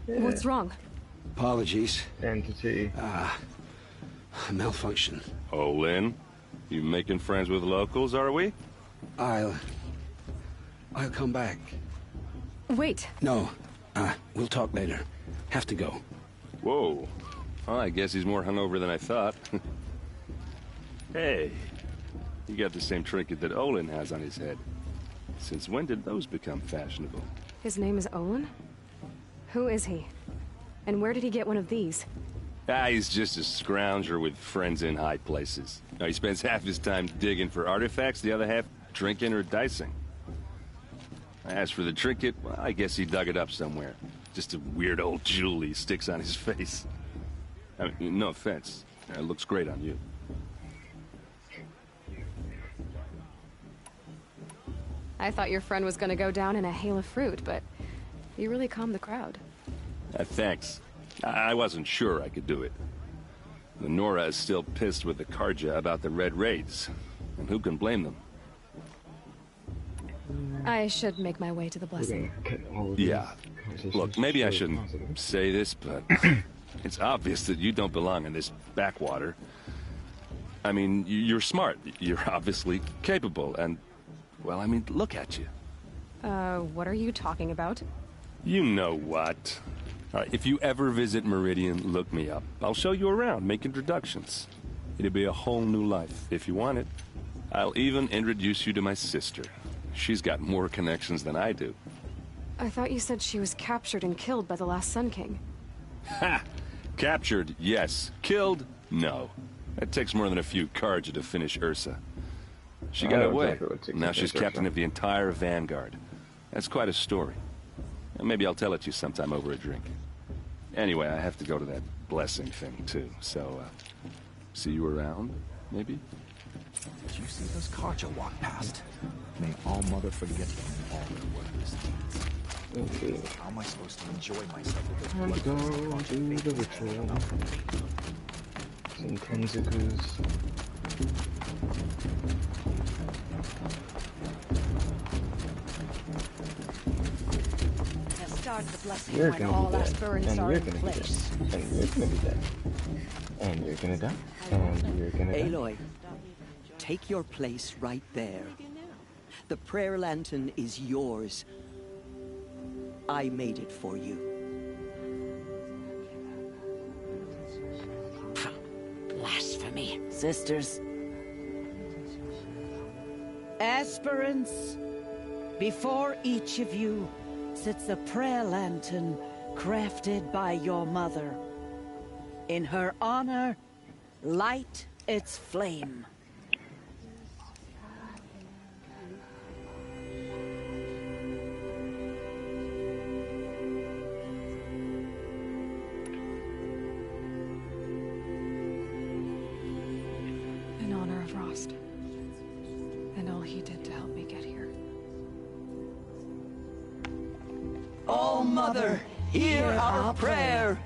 Speaker 3: What's wrong?
Speaker 12: Apologies.
Speaker 1: Entity.
Speaker 12: Malfunction.
Speaker 13: Oh, Lynn, you making friends with locals, are we?
Speaker 12: I'll come back.
Speaker 3: Wait.
Speaker 12: No. We'll talk later. Have to go.
Speaker 13: Whoa. Well, I guess he's more hungover than I thought. Hey, you got the same trinket that Olin has on his head. Since when did those become fashionable?
Speaker 3: His name is Olin? Who is he? And where did he get one of these?
Speaker 13: He's just a scrounger with friends in high places. Now, he spends half his time digging for artifacts, the other half drinking or dicing. As for the trinket, well, I guess he dug it up somewhere. Just a weird old jewel he sticks on his face. I mean, no offense. It looks great on you.
Speaker 2: I thought your friend was gonna go down in a hail of fruit, but you really calmed the crowd.
Speaker 14: Thanks. I wasn't sure I could do it. The Nora is still pissed with the Karja about the Red Raids, and who can blame them?
Speaker 2: I should make my way to the blessing.
Speaker 14: Yeah. Look, maybe I shouldn't say this, but it's obvious that you don't belong in this backwater. I mean, you're smart. You're obviously capable, and, well, I mean, look at you.
Speaker 2: What are you talking about?
Speaker 14: You know what. All right, if you ever visit Meridian, look me up. I'll show you around, make introductions. It'll be a whole new life, if you want it. I'll even introduce you to my sister. She's got more connections than I do.
Speaker 2: I thought you said she was captured and killed by the last Sun King.
Speaker 14: Ha! Captured, yes. Killed, no. It takes more than a few Karja to finish Ursa. She got away. Now she's captain of the entire Vanguard. That's quite a story. Maybe I'll tell it to you sometime over a drink. Anyway, I have to go to that blessing thing, too. So, see you around, maybe?
Speaker 15: Did you see those Karja walk past? May All-Mother forget them all their worthless deeds.
Speaker 1: Okay.
Speaker 15: How am I supposed to enjoy myself with this
Speaker 1: Time to go do the ritual. Some Tenzukus.
Speaker 11: Start the blessing
Speaker 1: You're
Speaker 11: when
Speaker 1: gonna
Speaker 11: all
Speaker 1: be dead.
Speaker 11: aspirants
Speaker 1: And
Speaker 11: are
Speaker 1: you're
Speaker 11: in
Speaker 1: gonna
Speaker 11: place.
Speaker 1: be dead. And you're gonna be dead. And you're gonna die. And you're gonna die.
Speaker 7: Aloy, take your place right there. The prayer lantern is yours. I made it for you.
Speaker 5: Blasphemy. Sisters. Aspirants, before each of you sits a prayer lantern crafted by your mother. In her honor, light its flame.
Speaker 2: In honor of Rost. And all he did to help me get here.
Speaker 7: Oh, Mother, hear our prayer.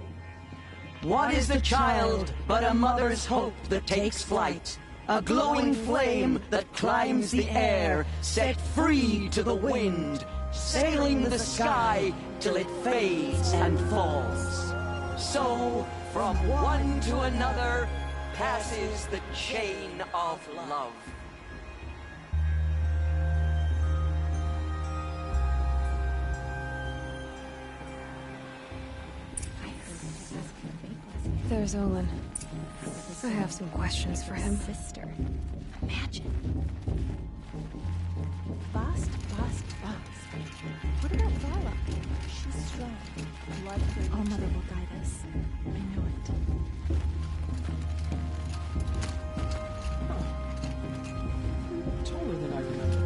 Speaker 7: What is the child but a mother's hope that takes flight? A glowing flame that climbs the air, set free to the wind, sailing the sky till it fades and falls. So, from one to another, passes the chain of love.
Speaker 2: There's Olin. I have some questions for him.
Speaker 8: Sister. Imagine. Fast. What about Vala? She's strong. All Mother will guide us. I know it.
Speaker 15: Taller than I remember.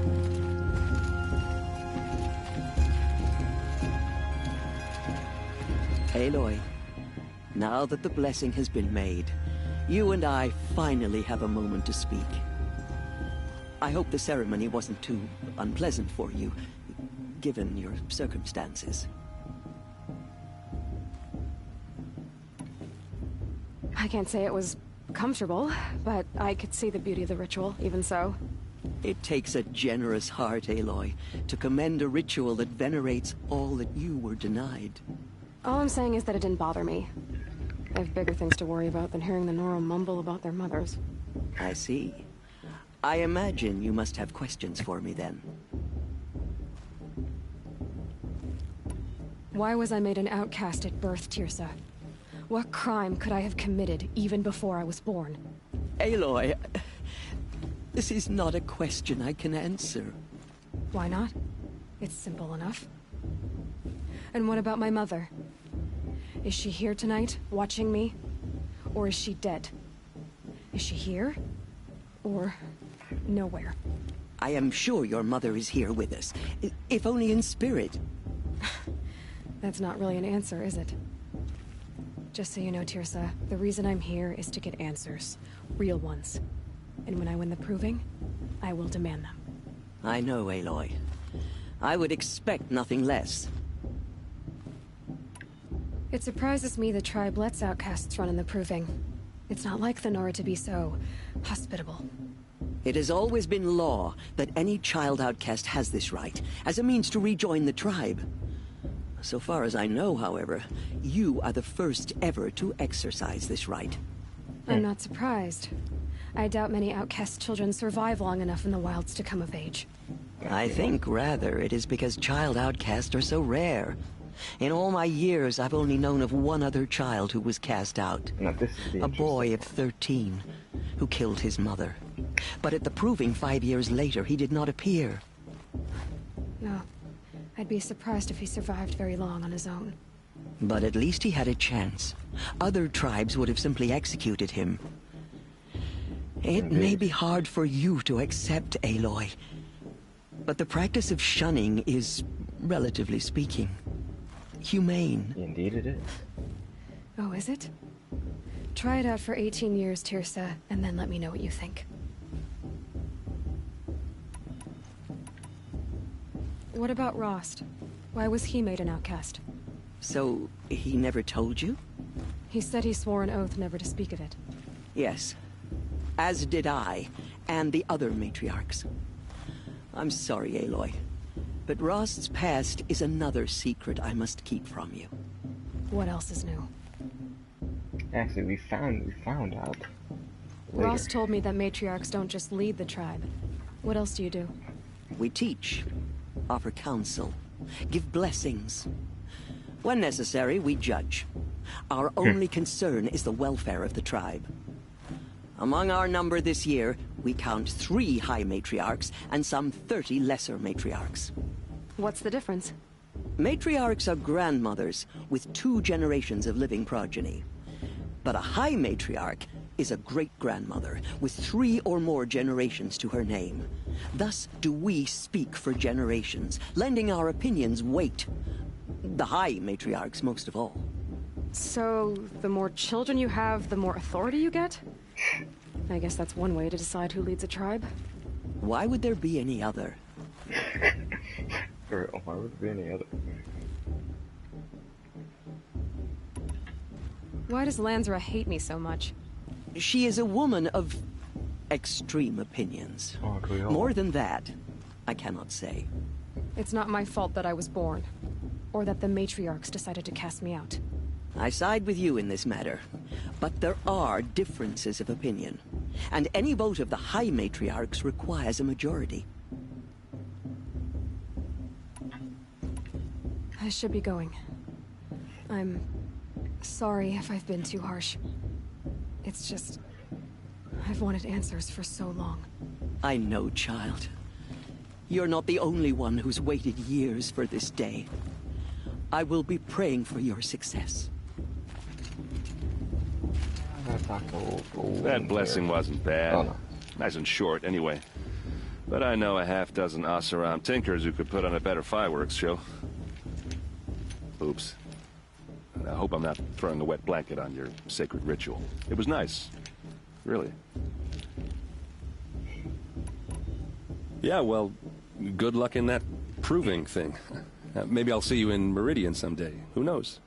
Speaker 7: Aloy, now that the blessing has been made, you and I finally have a moment to speak. I hope the ceremony wasn't too unpleasant for you, given your circumstances.
Speaker 2: I can't say it was comfortable, but I could see the beauty of the ritual, even so.
Speaker 7: It takes a generous heart, Aloy, to commend a ritual that venerates all that you were denied.
Speaker 2: All I'm saying is that it didn't bother me. I have bigger things to worry about than hearing the Nora mumble about their mothers.
Speaker 7: I see. I imagine you must have questions for me then.
Speaker 2: Why was I made an outcast at birth, Tirsa? What crime could I have committed even before I was born?
Speaker 7: Aloy, this is not a question I can answer.
Speaker 2: Why not? It's simple enough. And what about my mother? Is she here tonight, watching me? Or is she dead? Is she here? Or nowhere?
Speaker 7: I am sure your mother is here with us, if only in spirit.
Speaker 2: That's not really an answer, is it? Just so you know, Tirsa, the reason I'm here is to get answers. Real ones. And when I win the proving, I will demand them.
Speaker 7: I know, Aloy. I would expect nothing less.
Speaker 3: It surprises me the tribe lets outcasts run in the Proving. It's not like the Nora to be so hospitable.
Speaker 7: It has always been law that any child outcast has this right, as a means to rejoin the tribe. So far as I know, however, you are the first ever to exercise this right.
Speaker 3: I'm not surprised. I doubt many outcast children survive long enough in the wilds to come of age.
Speaker 7: I think, rather, it is because child outcasts are so rare. In all my years, I've only known of one other child who was cast out. A boy of 13, who killed his mother. But at the Proving 5 years later, he did not appear.
Speaker 3: No. I'd be surprised if he survived very long on his own.
Speaker 7: But at least he had a chance. Other tribes would have simply executed him. It may be hard for you to accept, Aloy, but the practice of shunning is, relatively speaking, humane.
Speaker 1: Indeed it is.
Speaker 3: Oh, is it? Try it out for 18 years, Teersa, and then let me know what you think. What about Rost? Why was he made an outcast?
Speaker 7: So, he never told you?
Speaker 3: He said he swore an oath never to speak of it.
Speaker 7: Yes. As did I, and the other matriarchs. I'm sorry, Aloy, but Rost's past is another secret I must keep from you.
Speaker 3: What else is new?
Speaker 1: Actually, we found out later.
Speaker 3: Rost told me that matriarchs don't just lead the tribe. What else do you do?
Speaker 7: We teach, offer counsel, give blessings. When necessary, we judge. Our only concern is the welfare of the tribe. Among our number this year, we count 3 high matriarchs and some 30 lesser matriarchs.
Speaker 3: What's the difference?
Speaker 7: Matriarchs are grandmothers with 2 generations of living progeny. But a high matriarch is a great-grandmother with 3 or more generations to her name. Thus do we speak for generations, lending our opinions weight. The high matriarchs most of all.
Speaker 3: So, the more children you have, the more authority you get? I guess that's one way to decide who leads a tribe.
Speaker 7: Why would there be any other?
Speaker 1: For real, why would there be any other?
Speaker 3: Why does Lansra hate me so much?
Speaker 7: She is a woman of extreme opinions. More than that, I cannot say.
Speaker 3: It's not my fault that I was born, or that the matriarchs decided to cast me out.
Speaker 7: I side with you in this matter, but there are differences of opinion, and any vote of the high matriarchs requires a majority.
Speaker 3: I should be going. I'm sorry if I've been too harsh. It's just, I've wanted answers for so long.
Speaker 7: I know, child. You're not the only one who's waited years for this day. I will be praying for your success.
Speaker 14: That blessing wasn't bad.
Speaker 1: Oh, no.
Speaker 14: Nice and short, anyway. But I know a half-dozen Oseram tinkers who could put on a better fireworks show. Oops. I hope I'm not throwing a wet blanket on your sacred ritual. It was nice. Really. Yeah, well, good luck in that proving thing. Maybe I'll see you in Meridian someday. Who knows?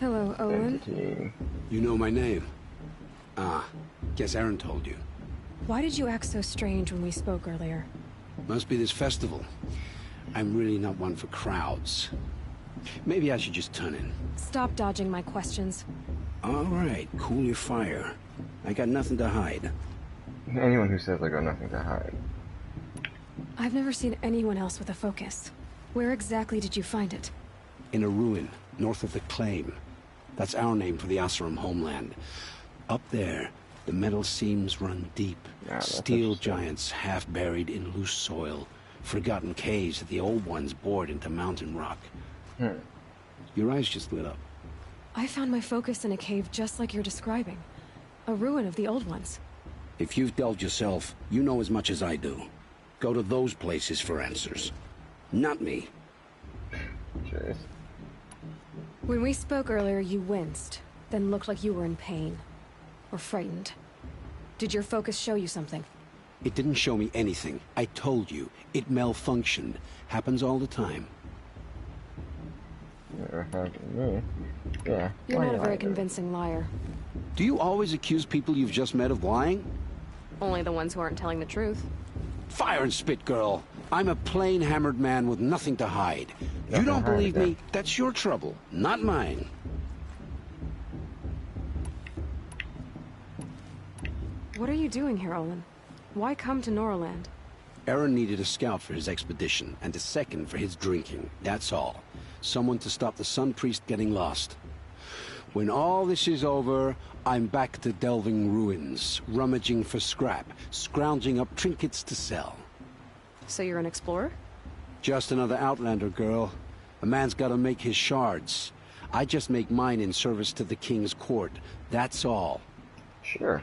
Speaker 3: Hello, Owen.
Speaker 12: You know my name? Ah, guess Aaron told you.
Speaker 3: Why did you act so strange when we spoke earlier?
Speaker 12: Must be this festival. I'm really not one for crowds. Maybe I should just turn in.
Speaker 3: Stop dodging my questions.
Speaker 12: All right, cool your fire. I got nothing to hide.
Speaker 1: Anyone who says I got nothing to hide.
Speaker 3: I've never seen anyone else with a focus. Where exactly did you find it?
Speaker 12: In a ruin, north of the Claim. That's our name for the Oseram homeland. Up there, the metal seams run deep. Steel giants half buried in loose soil. Forgotten caves that the old ones bored into mountain rock. Your eyes just lit up.
Speaker 3: I found my focus in a cave just like you're describing. A ruin of the old ones.
Speaker 12: If you've delved yourself, you know as much as I do. Go to those places for answers. Not me.
Speaker 1: Jeez.
Speaker 3: When we spoke earlier, you winced, then looked like you were in pain. Or frightened. Did your focus show you something?
Speaker 12: It didn't show me anything. I told you. It malfunctioned. Happens all the time.
Speaker 1: Yeah.
Speaker 3: You're not a very convincing liar.
Speaker 12: Do you always accuse people you've just met of lying?
Speaker 3: Only the ones who aren't telling the truth.
Speaker 12: Fire and spit, girl. I'm a plain hammered man with nothing to hide. You don't believe me? That's your trouble, not mine.
Speaker 3: What are you doing here, Olin? Why come to Noraland?
Speaker 12: Eren needed a scout for his expedition, and a second for his drinking. That's all. Someone to stop the Sun Priest getting lost. When all this is over, I'm back to delving ruins, rummaging for scrap, scrounging up trinkets to sell.
Speaker 3: So you're an explorer?
Speaker 12: Just another Outlander, girl. A man's gotta make his shards. I just make mine in service to the King's court. That's all.
Speaker 1: Sure.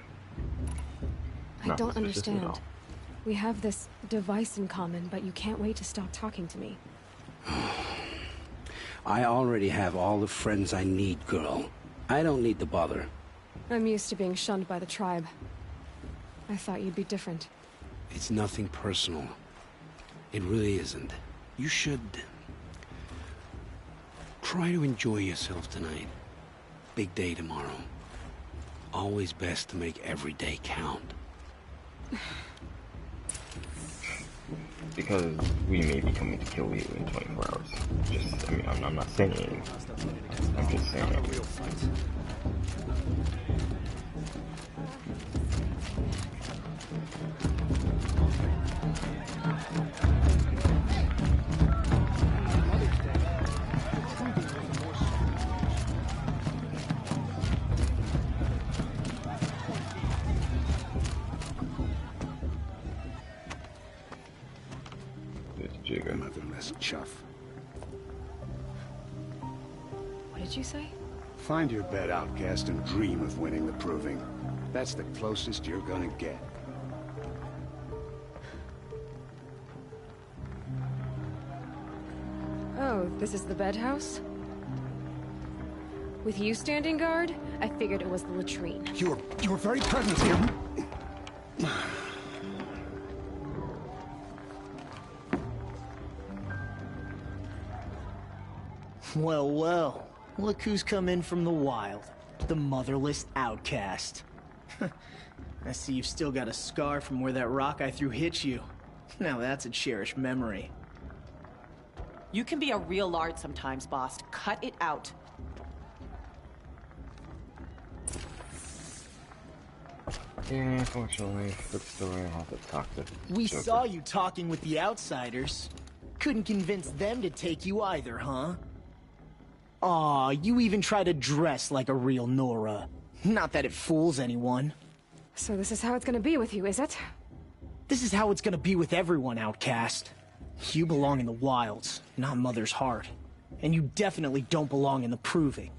Speaker 3: I don't understand. We have this device in common, but you can't wait to stop talking to me.
Speaker 12: I already have all the friends I need, girl. I don't need the bother.
Speaker 3: I'm used to being shunned by the tribe. I thought you'd be different.
Speaker 12: It's nothing personal. It really isn't. You should... try to enjoy yourself tonight. Big day tomorrow. Always best to make every day count.
Speaker 1: Because we may be coming to kill you in 24 hours. Just, I mean, I'm not saying. I'm just saying.
Speaker 12: Motherless chuff.
Speaker 3: What did you say?
Speaker 16: Find your bed, outcast, and dream of winning the Proving. That's the closest you're gonna get.
Speaker 3: Oh, this is the bed house? With you standing guard, I figured it was the latrine.
Speaker 16: You were very present here.
Speaker 17: Well, well. Look who's come in from the wild. The motherless outcast. I see you've still got a scar from where that rock I threw hit you. Now that's a cherished memory.
Speaker 18: You can be a real lard sometimes, boss. Cut it out.
Speaker 1: Yeah, unfortunately, for the story, I'll have to talk to
Speaker 17: We
Speaker 1: Joker.
Speaker 17: saw you talking with the outsiders. Couldn't convince them to take you either, huh? Aw, you even try to dress like a real Nora. Not that it fools anyone.
Speaker 3: So this is how it's gonna be with you, is it?
Speaker 17: This is how it's gonna be with everyone, outcast. You belong in the wilds, not Mother's Heart. And you definitely don't belong in the Proving.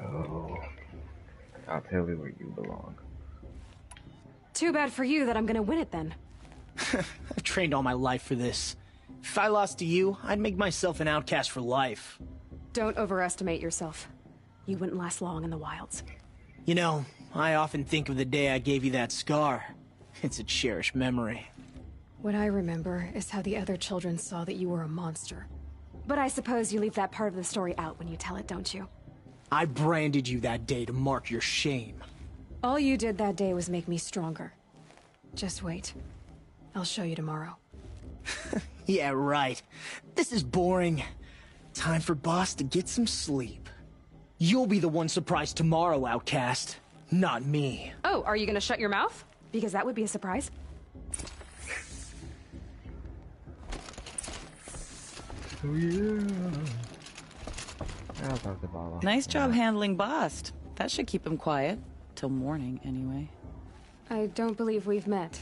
Speaker 1: Oh, I'll tell you where you belong.
Speaker 3: Too bad for you that I'm gonna win it then.
Speaker 17: I've trained all my life for this. If I lost to you, I'd make myself an outcast for life.
Speaker 3: Don't overestimate yourself. You wouldn't last long in the wilds.
Speaker 17: You know, I often think of the day I gave you that scar. It's a cherished memory.
Speaker 3: What I remember is how the other children saw that you were a monster. But I suppose you leave that part of the story out when you tell it, don't you?
Speaker 17: I branded you that day to mark your shame.
Speaker 3: All you did that day was make me stronger. Just wait. I'll show you tomorrow.
Speaker 17: Yeah, right. This is boring. Time for Boss to get some sleep. You'll be the one surprised tomorrow, outcast. Not me.
Speaker 3: Oh, are you gonna shut your mouth? Because that would be a surprise.
Speaker 1: Oh yeah. I'll talk to Bala.
Speaker 19: Nice job handling Bast. That should keep him quiet. Till morning, anyway.
Speaker 3: I don't believe we've met.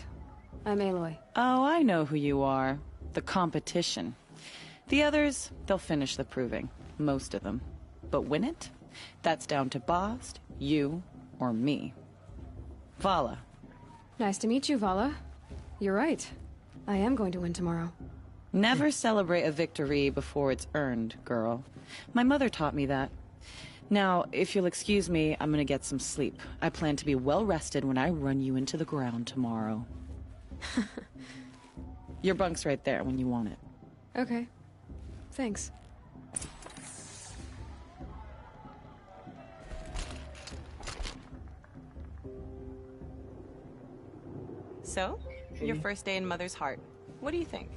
Speaker 3: I'm Aloy.
Speaker 19: Oh, I know who you are. The competition. The others, they'll finish the Proving. Most of them. But win it? That's down to Bast, you, or me. Vala.
Speaker 3: Nice to meet you, Vala. You're right. I am going to win tomorrow.
Speaker 19: Never celebrate a victory before it's earned, girl. My mother taught me that. Now, if you'll excuse me, I'm gonna get some sleep. I plan to be well rested when I run you into the ground tomorrow. Your bunk's right there when you want it.
Speaker 2: Okay. Thanks.
Speaker 18: So, your first day in Mother's Heart. What do you think?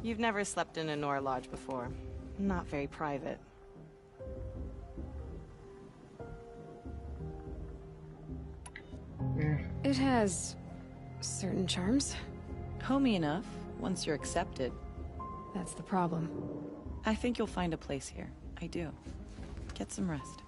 Speaker 18: You've never slept in a Nora Lodge before. Not very private.
Speaker 2: It has certain charms.
Speaker 19: Homey enough, once you're accepted.
Speaker 2: That's the problem.
Speaker 19: I think you'll find a place here. I do. Get some rest.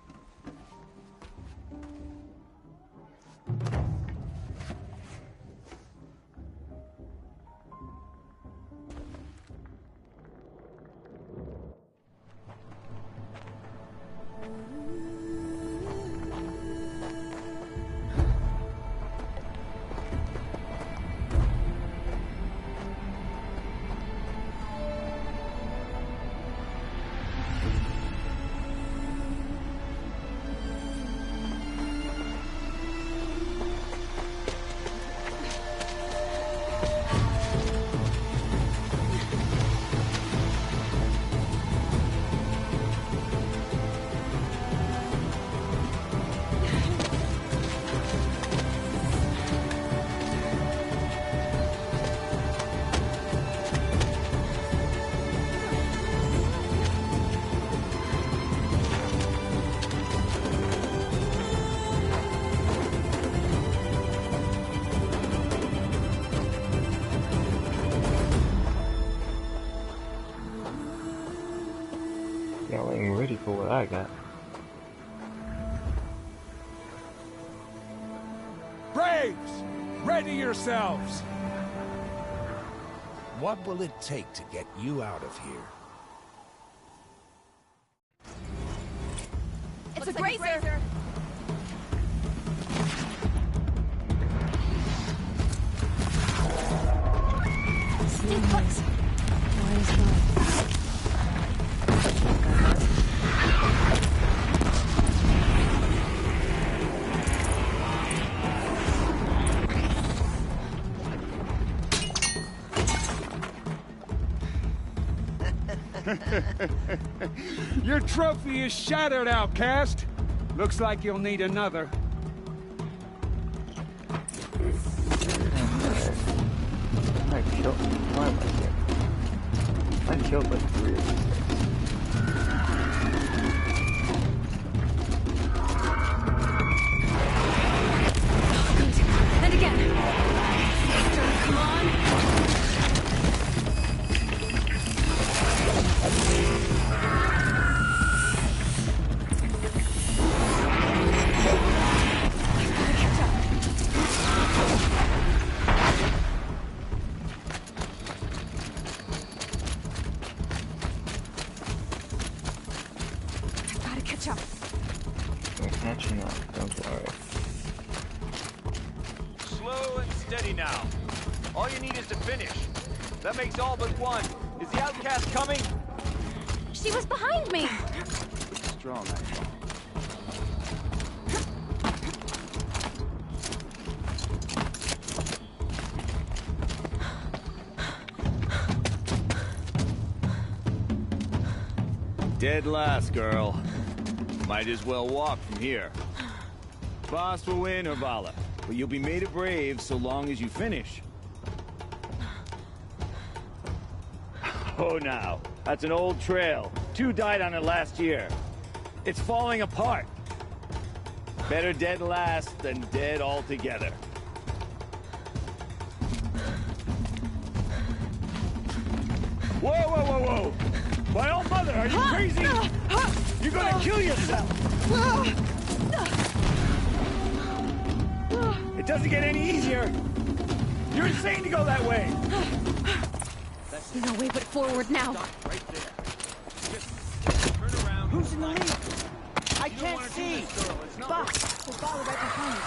Speaker 1: Y'all ain't ready for what I got.
Speaker 20: Braves! Ready yourselves! What will it take to get you out of here?
Speaker 8: It's a grazer!
Speaker 2: Stay put! Why is that?
Speaker 20: Your trophy is shattered, outcast. Looks like you'll need another.
Speaker 1: I killed like 3 of these things.
Speaker 2: And again! Come on!
Speaker 1: Catching up, don't worry.
Speaker 21: Slow and steady now. All you need is to finish. That makes all but one. Is the outcast coming?
Speaker 8: She was behind me!
Speaker 10: Strong, I think.
Speaker 21: Dead last, girl. Might as well walk from here. Boss will win or Vala, but you'll be made a brave so long as you finish. Oh, now. That's an old trail. 2 died on it last year. It's falling apart. Better dead last than dead altogether. Whoa, whoa, whoa, whoa! My old mother, are you crazy? You're gonna kill yourself! It doesn't get any easier! You're insane to go that way!
Speaker 8: No way but forward now.
Speaker 21: Right there. Just turn around.
Speaker 17: Who's in the lead? I can't see! Boss, we'll follow right behind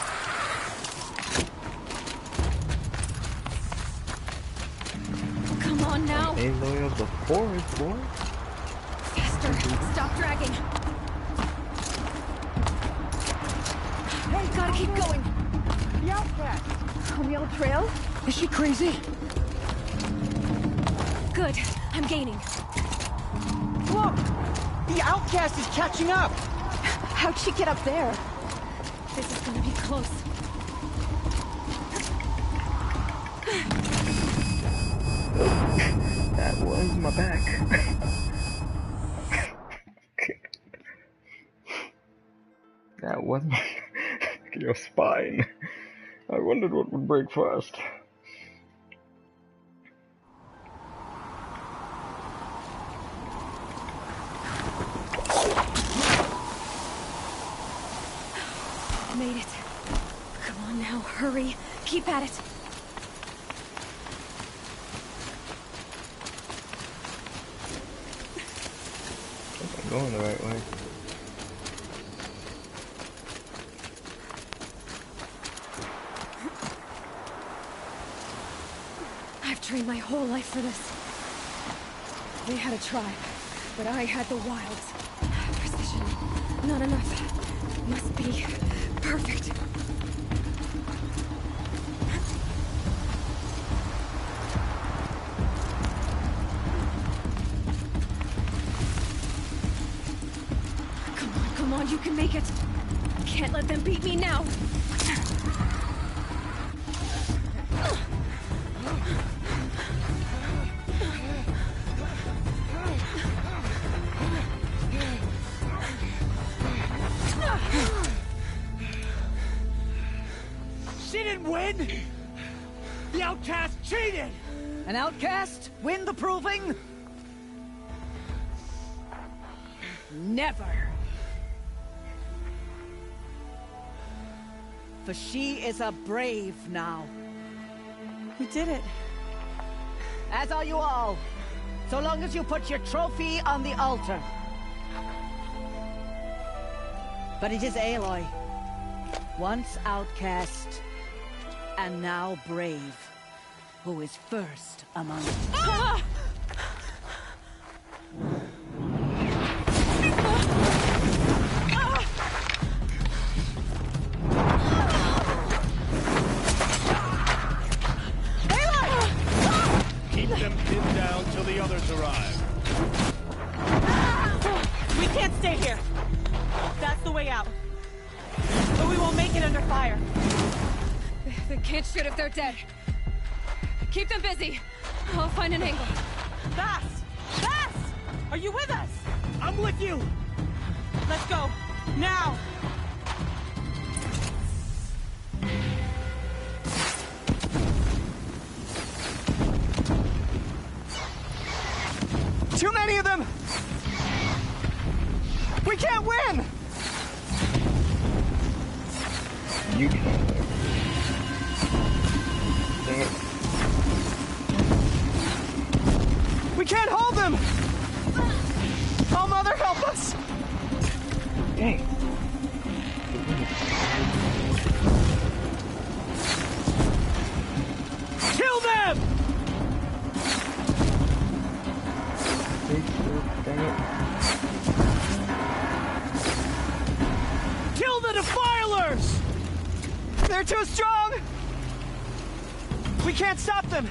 Speaker 17: you.
Speaker 8: Come
Speaker 3: on now.
Speaker 1: Aloy of the forest, boy.
Speaker 3: Faster. Stop dragging.
Speaker 7: Hey,
Speaker 3: gotta keep going.
Speaker 7: The outcast.
Speaker 3: On the old trail?
Speaker 7: Is she crazy?
Speaker 3: Good. I'm gaining.
Speaker 7: Look! The outcast is catching up!
Speaker 3: How'd she get up there? This is gonna be close.
Speaker 1: That was my back. That was your spine. I wondered what would break first.
Speaker 3: Made it. Come on now, hurry. Keep at it.
Speaker 1: I'm going the right way.
Speaker 3: I've trained my whole life for this. They had a tribe, but I had the wilds. Precision. Not enough. Must be perfect. Come on, you can make it. Can't let them beat me now.
Speaker 7: She didn't win! The outcast cheated!
Speaker 18: An outcast win the proving? Never! For she is a brave now.
Speaker 19: We did it.
Speaker 18: As are you all. So long as you put your trophy on the altar. But it is Aloy. Once outcast, and now brave, who is first among us.
Speaker 3: Ah!
Speaker 9: Keep them pinned down till the others arrive.
Speaker 18: We can't stay here. That's the way out. But we won't make it under fire.
Speaker 3: They can't shoot if they're dead. Keep them busy. I'll find an angle.
Speaker 18: Fast! Fast! Are you with us? I'm with you! Let's go. Now!
Speaker 7: Too many of them! We can't win!
Speaker 1: You can't.
Speaker 7: We can't hold them! Oh, Mother, help us!
Speaker 1: Dang.
Speaker 7: Kill them! Kill the Defilers! They're too strong! We can't stop them!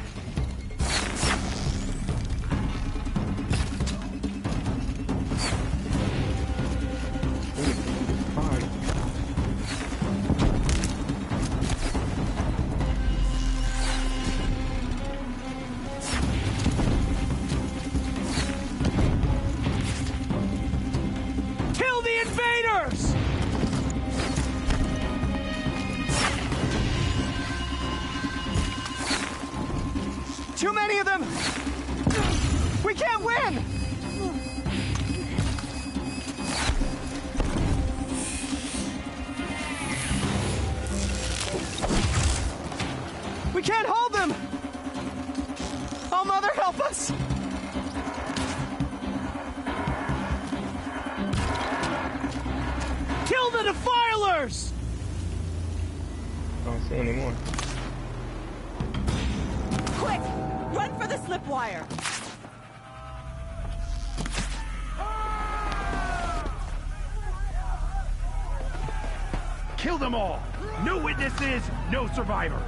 Speaker 7: Kill the invaders! Too many of them! We can't win! We can't hold them! Oh, Mother, help us! Kill the Defilers!
Speaker 1: I don't see any more.
Speaker 18: Quick! Run for the slipwire.
Speaker 4: Kill them all! No witnesses, no survivors!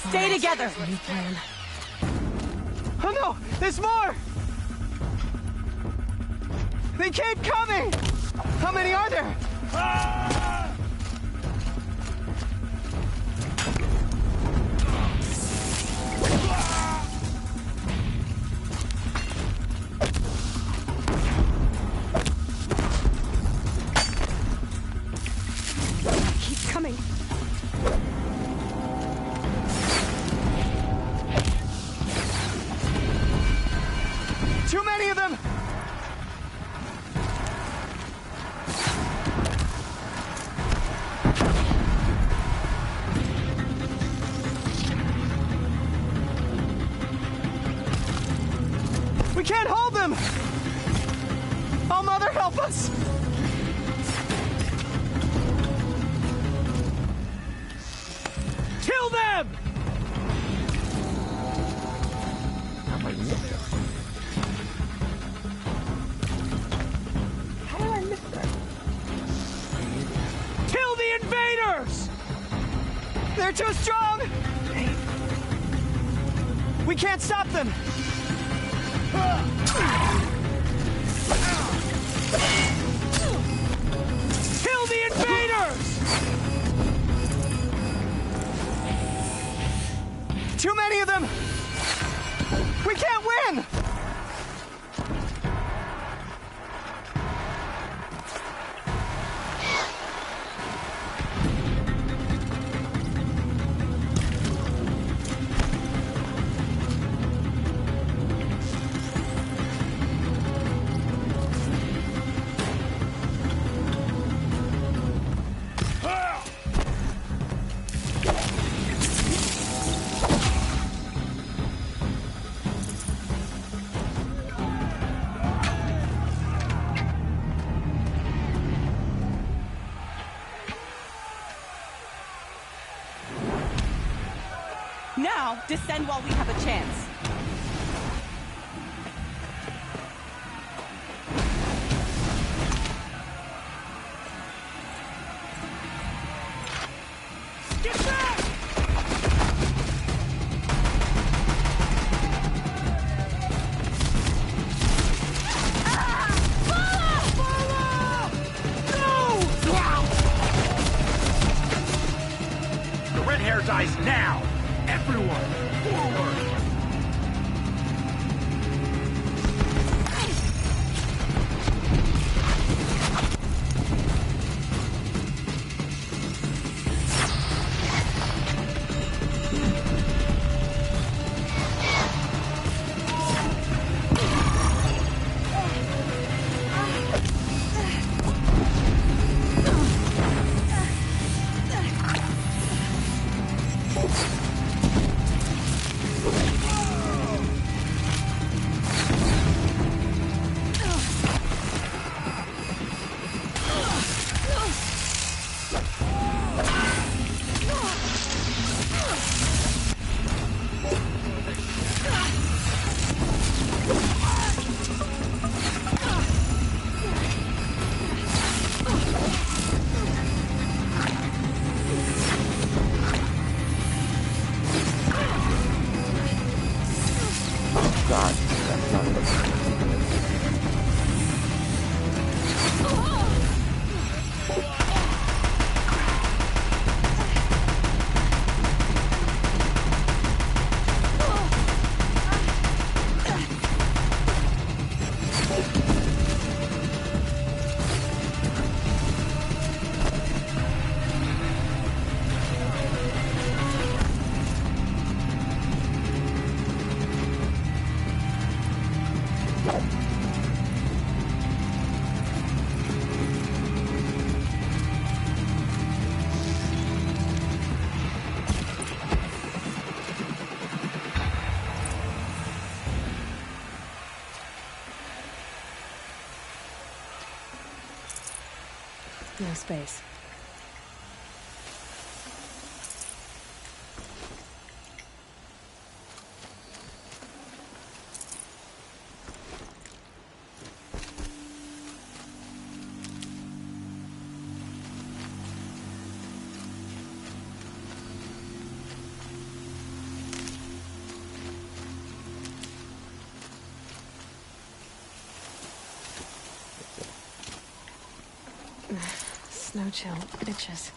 Speaker 18: Stay together!
Speaker 2: New plan.
Speaker 17: Oh no! There's more! They keep coming! How many are there?
Speaker 2: Keep coming.
Speaker 17: Too many of them! We can't hold them! Oh, Mother, help us!
Speaker 4: Kill them!
Speaker 1: How did I miss that?
Speaker 17: Kill the invaders! They're too strong! We can't stop them! Kill the invaders! Too many of them! We can't win!
Speaker 18: Now, descend while we have a chance.
Speaker 4: Get back! The red hair dies now! Everyone, forward!
Speaker 3: No space. Snow chill, bitches.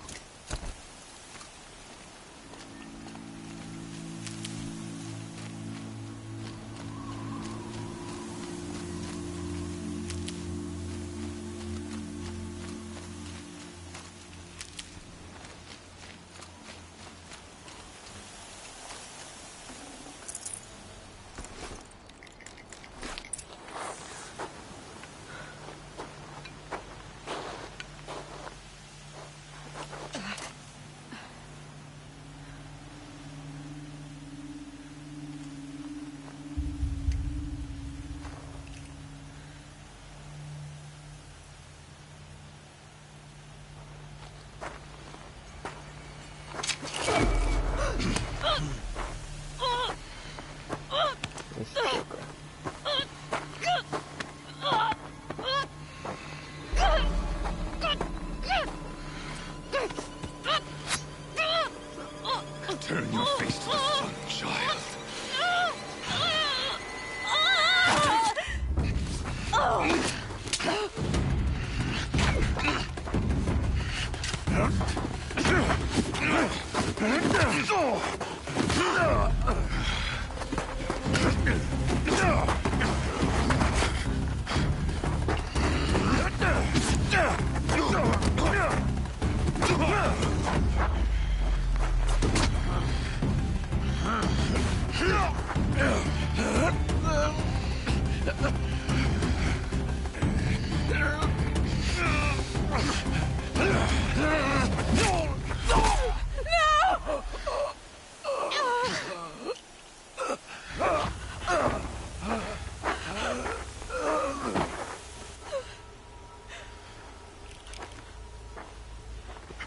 Speaker 4: Turn your face to the sun, child.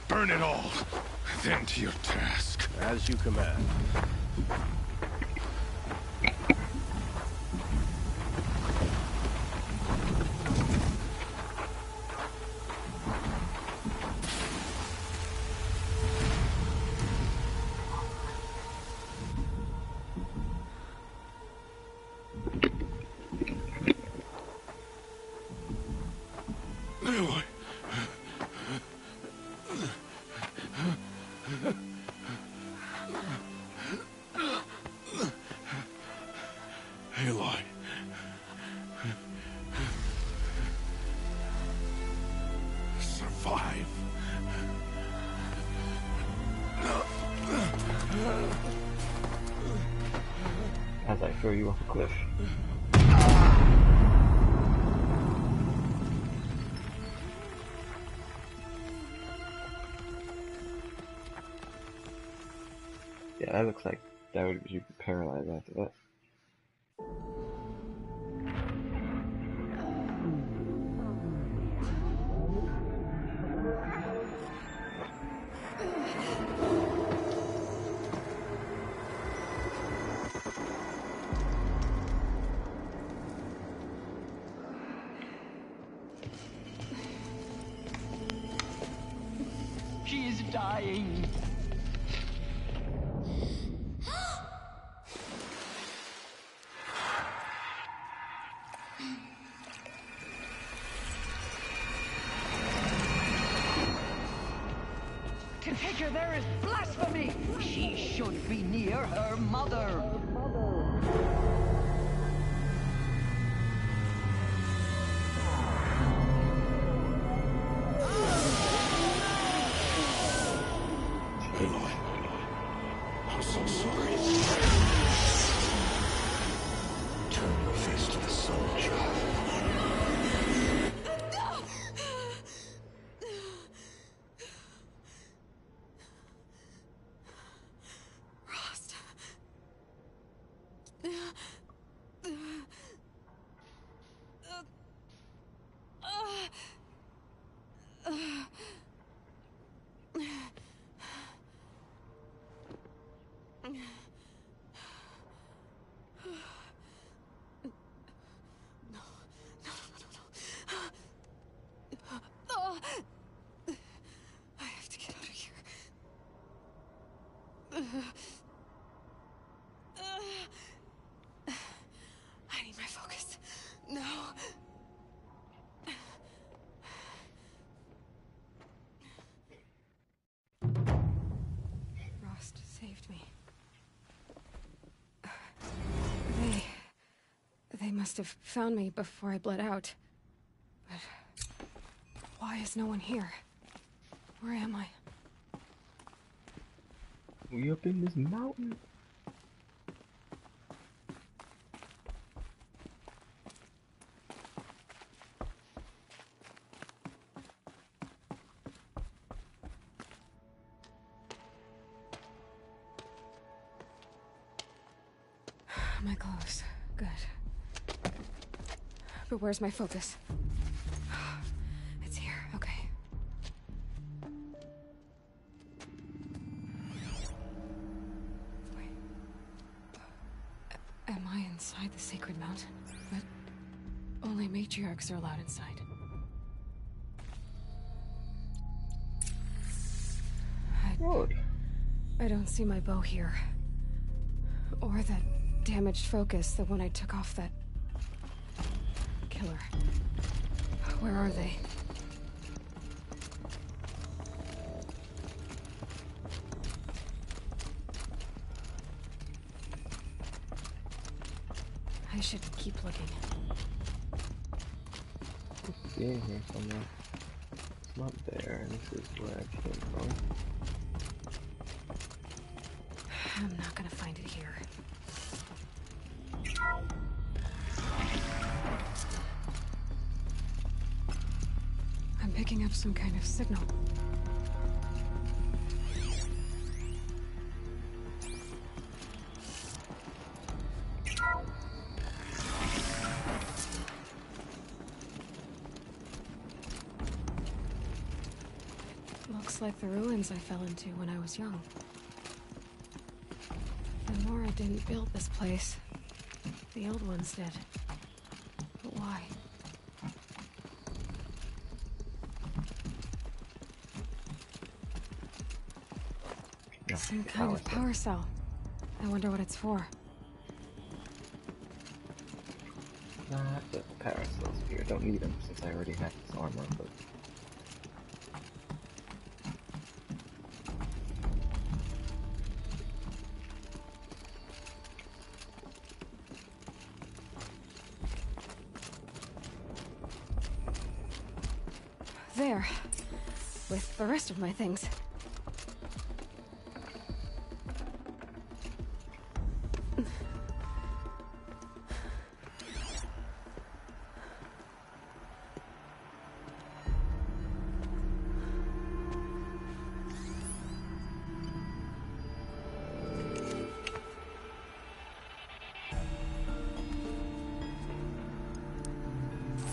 Speaker 4: Burn it all, then to your task.
Speaker 15: As you command.
Speaker 4: Aloy. Aloy. Survive.
Speaker 1: As I throw you off a cliff. Yeah, that looks like that would you paralyzed after that.
Speaker 7: She is dying. To take her there is blasphemy! She should be near her mother!
Speaker 4: Aloy. I'm so sorry. Turn your face to the sun, child.
Speaker 8: Rost.
Speaker 3: They must have found me before I bled out. But why is no one here? Where am I?
Speaker 1: We up in this mountain.
Speaker 3: My clothes. Good. But where's my focus? It's here. Okay. Wait. Am I inside the sacred mountain? But only matriarchs are allowed inside. I don't see my bow here. Or that damaged focus, the one I took off that killer. Where are they? I should keep looking.
Speaker 1: It's in here somewhere. It's not there. This is where I came from.
Speaker 3: I'm not gonna find it here. I'm picking up some kind of signal. Looks like the ruins I fell into when I was young. And Nora didn't build this place. The old ones did. But why? Some kind of power cell. I wonder what it's for.
Speaker 1: Not the power cells here. Don't need them since I already have this armor, but...
Speaker 3: There. With the rest of my things.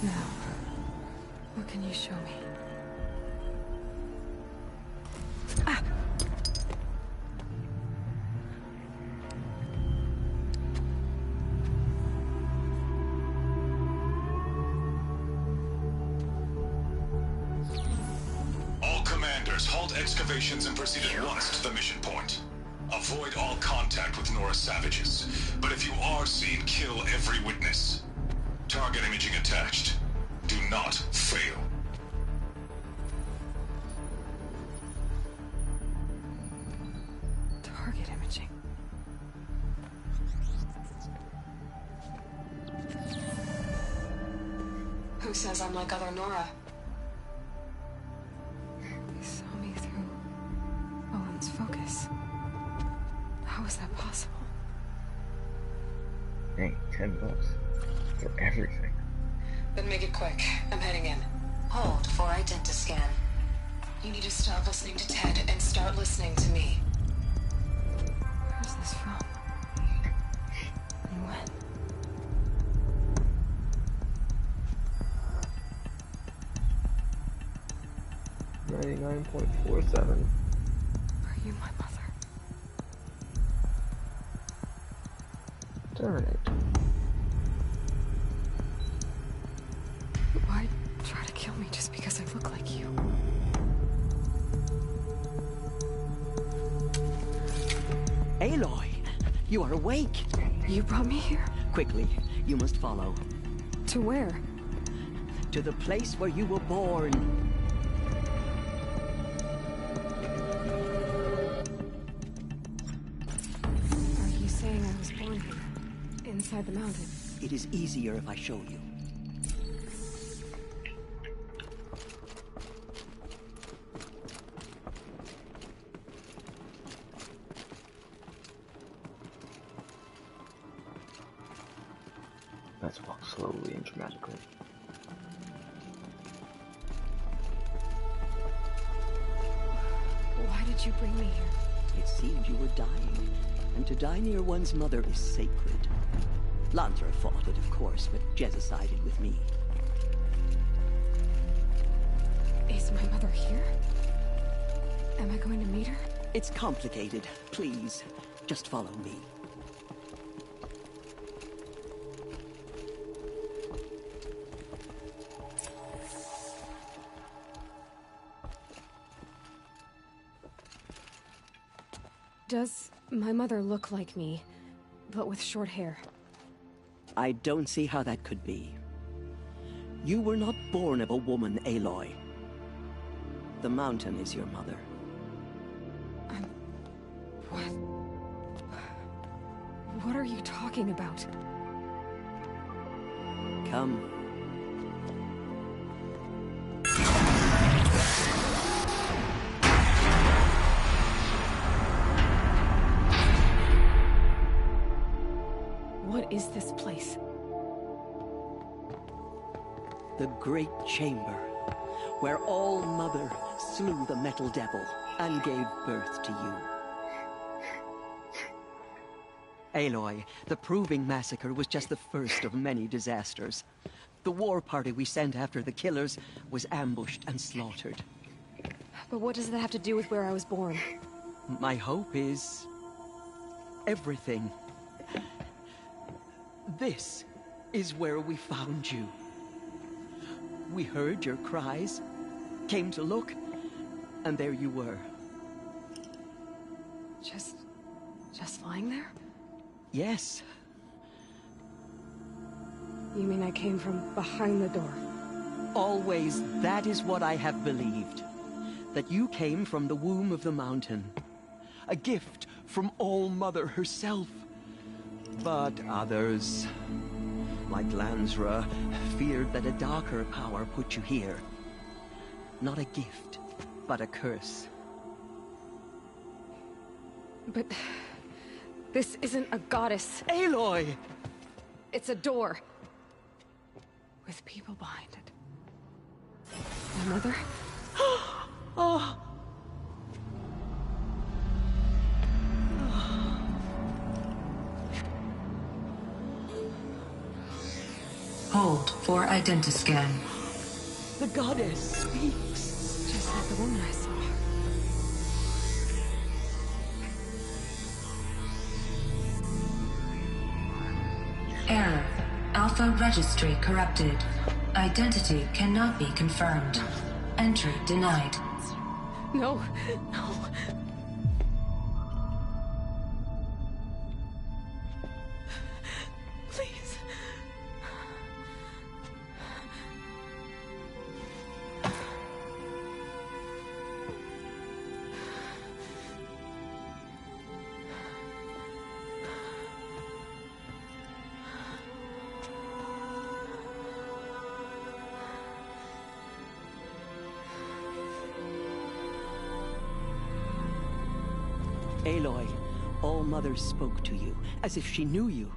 Speaker 3: Now, what can you show me? Ah!
Speaker 6: All commanders, halt excavations and proceed at once to the mission point. Avoid all contact with Nora savages, but if you are seen, kill every witness. Target imaging attached. Do not fail.
Speaker 3: Target imaging. Who says I'm like other Nora? They saw me through Owen's focus. How is that possible?
Speaker 1: Dang, $10 for everything.
Speaker 2: Then make it quick. I'm heading in. Hold for identiscan. You need to stop listening to Ted and start listening to me.
Speaker 3: Where's this from? And when?
Speaker 1: 99.47.
Speaker 3: Are you my mother?
Speaker 1: Terminate.
Speaker 3: Why try to kill me just because I look like you?
Speaker 7: Aloy, you are awake.
Speaker 3: You brought me here?
Speaker 7: Quickly, you must follow.
Speaker 3: To where?
Speaker 7: To the place where you were born.
Speaker 3: Are you saying I was born here? Inside the mountain?
Speaker 7: It is easier if I show you.
Speaker 1: Let's walk slowly and dramatically.
Speaker 3: Why did you bring me here?
Speaker 7: It seemed you were dying, and to die near one's mother is sacred. Lansra fought it, of course, but Jezza sided with me.
Speaker 3: Is my mother here? Am I going to meet her?
Speaker 7: It's complicated. Please, just follow me.
Speaker 3: Does my mother look like me, but with short hair?
Speaker 7: I don't see how that could be. You were not born of a woman, Aloy. The mountain is your mother.
Speaker 3: What? What are you talking about?
Speaker 7: Come.
Speaker 3: What is this place?
Speaker 7: The Great Chamber, where All Mother slew the Metal Devil and gave birth to you. Aloy, the Proving Massacre was just the first of many disasters. The war party we sent after the killers was ambushed and slaughtered.
Speaker 3: But what does that have to do with where I was born?
Speaker 7: My hope is everything. This is where we found you. We heard your cries, came to look, and there you were.
Speaker 3: Just lying there?
Speaker 7: Yes.
Speaker 3: You mean I came from behind the door?
Speaker 7: Always, that is what I have believed. That you came from the womb of the mountain. A gift from All Mother herself. But others, like Lansra, feared that a darker power put you here. Not a gift, but a curse.
Speaker 3: But this isn't a goddess.
Speaker 7: Aloy!
Speaker 3: It's a door. With people behind it. My mother?
Speaker 7: Oh!
Speaker 13: Hold for identiscan.
Speaker 7: The goddess speaks.
Speaker 3: Just like the woman I saw.
Speaker 13: Error. Alpha registry corrupted. Identity cannot be confirmed. Entry denied.
Speaker 3: No, no. Please.
Speaker 7: Aloy, All Mother spoke to you, as if she knew you.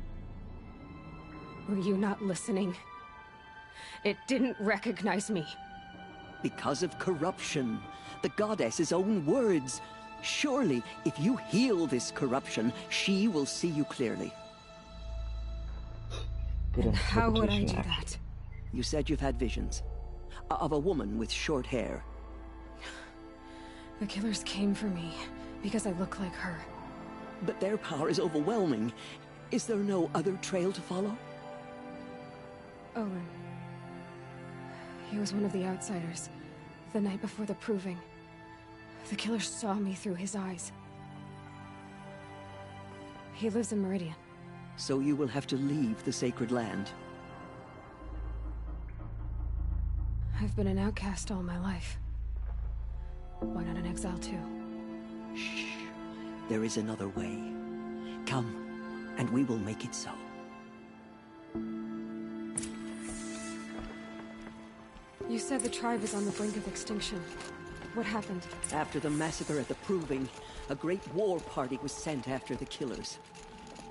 Speaker 3: Were you not listening? It didn't recognize me.
Speaker 7: Because of corruption. The goddess's own words. Surely, if you heal this corruption, she will see you clearly.
Speaker 3: And how would I do that?
Speaker 7: You said you've had visions. Of a woman with short hair.
Speaker 3: The killers came for me. Because I look like her.
Speaker 7: But their power is overwhelming. Is there no other trail to follow?
Speaker 3: Owen. He was one of the outsiders. The night before the Proving. The killer saw me through his eyes. He lives in Meridian.
Speaker 7: So you will have to leave the sacred land.
Speaker 3: I've been an outcast all my life. Why not an exile too?
Speaker 7: Shh. There is another way. Come, and we will make it so.
Speaker 3: said the tribe is on the brink of extinction. What happened?
Speaker 7: After the massacre at the Proving, a great war party was sent after the killers.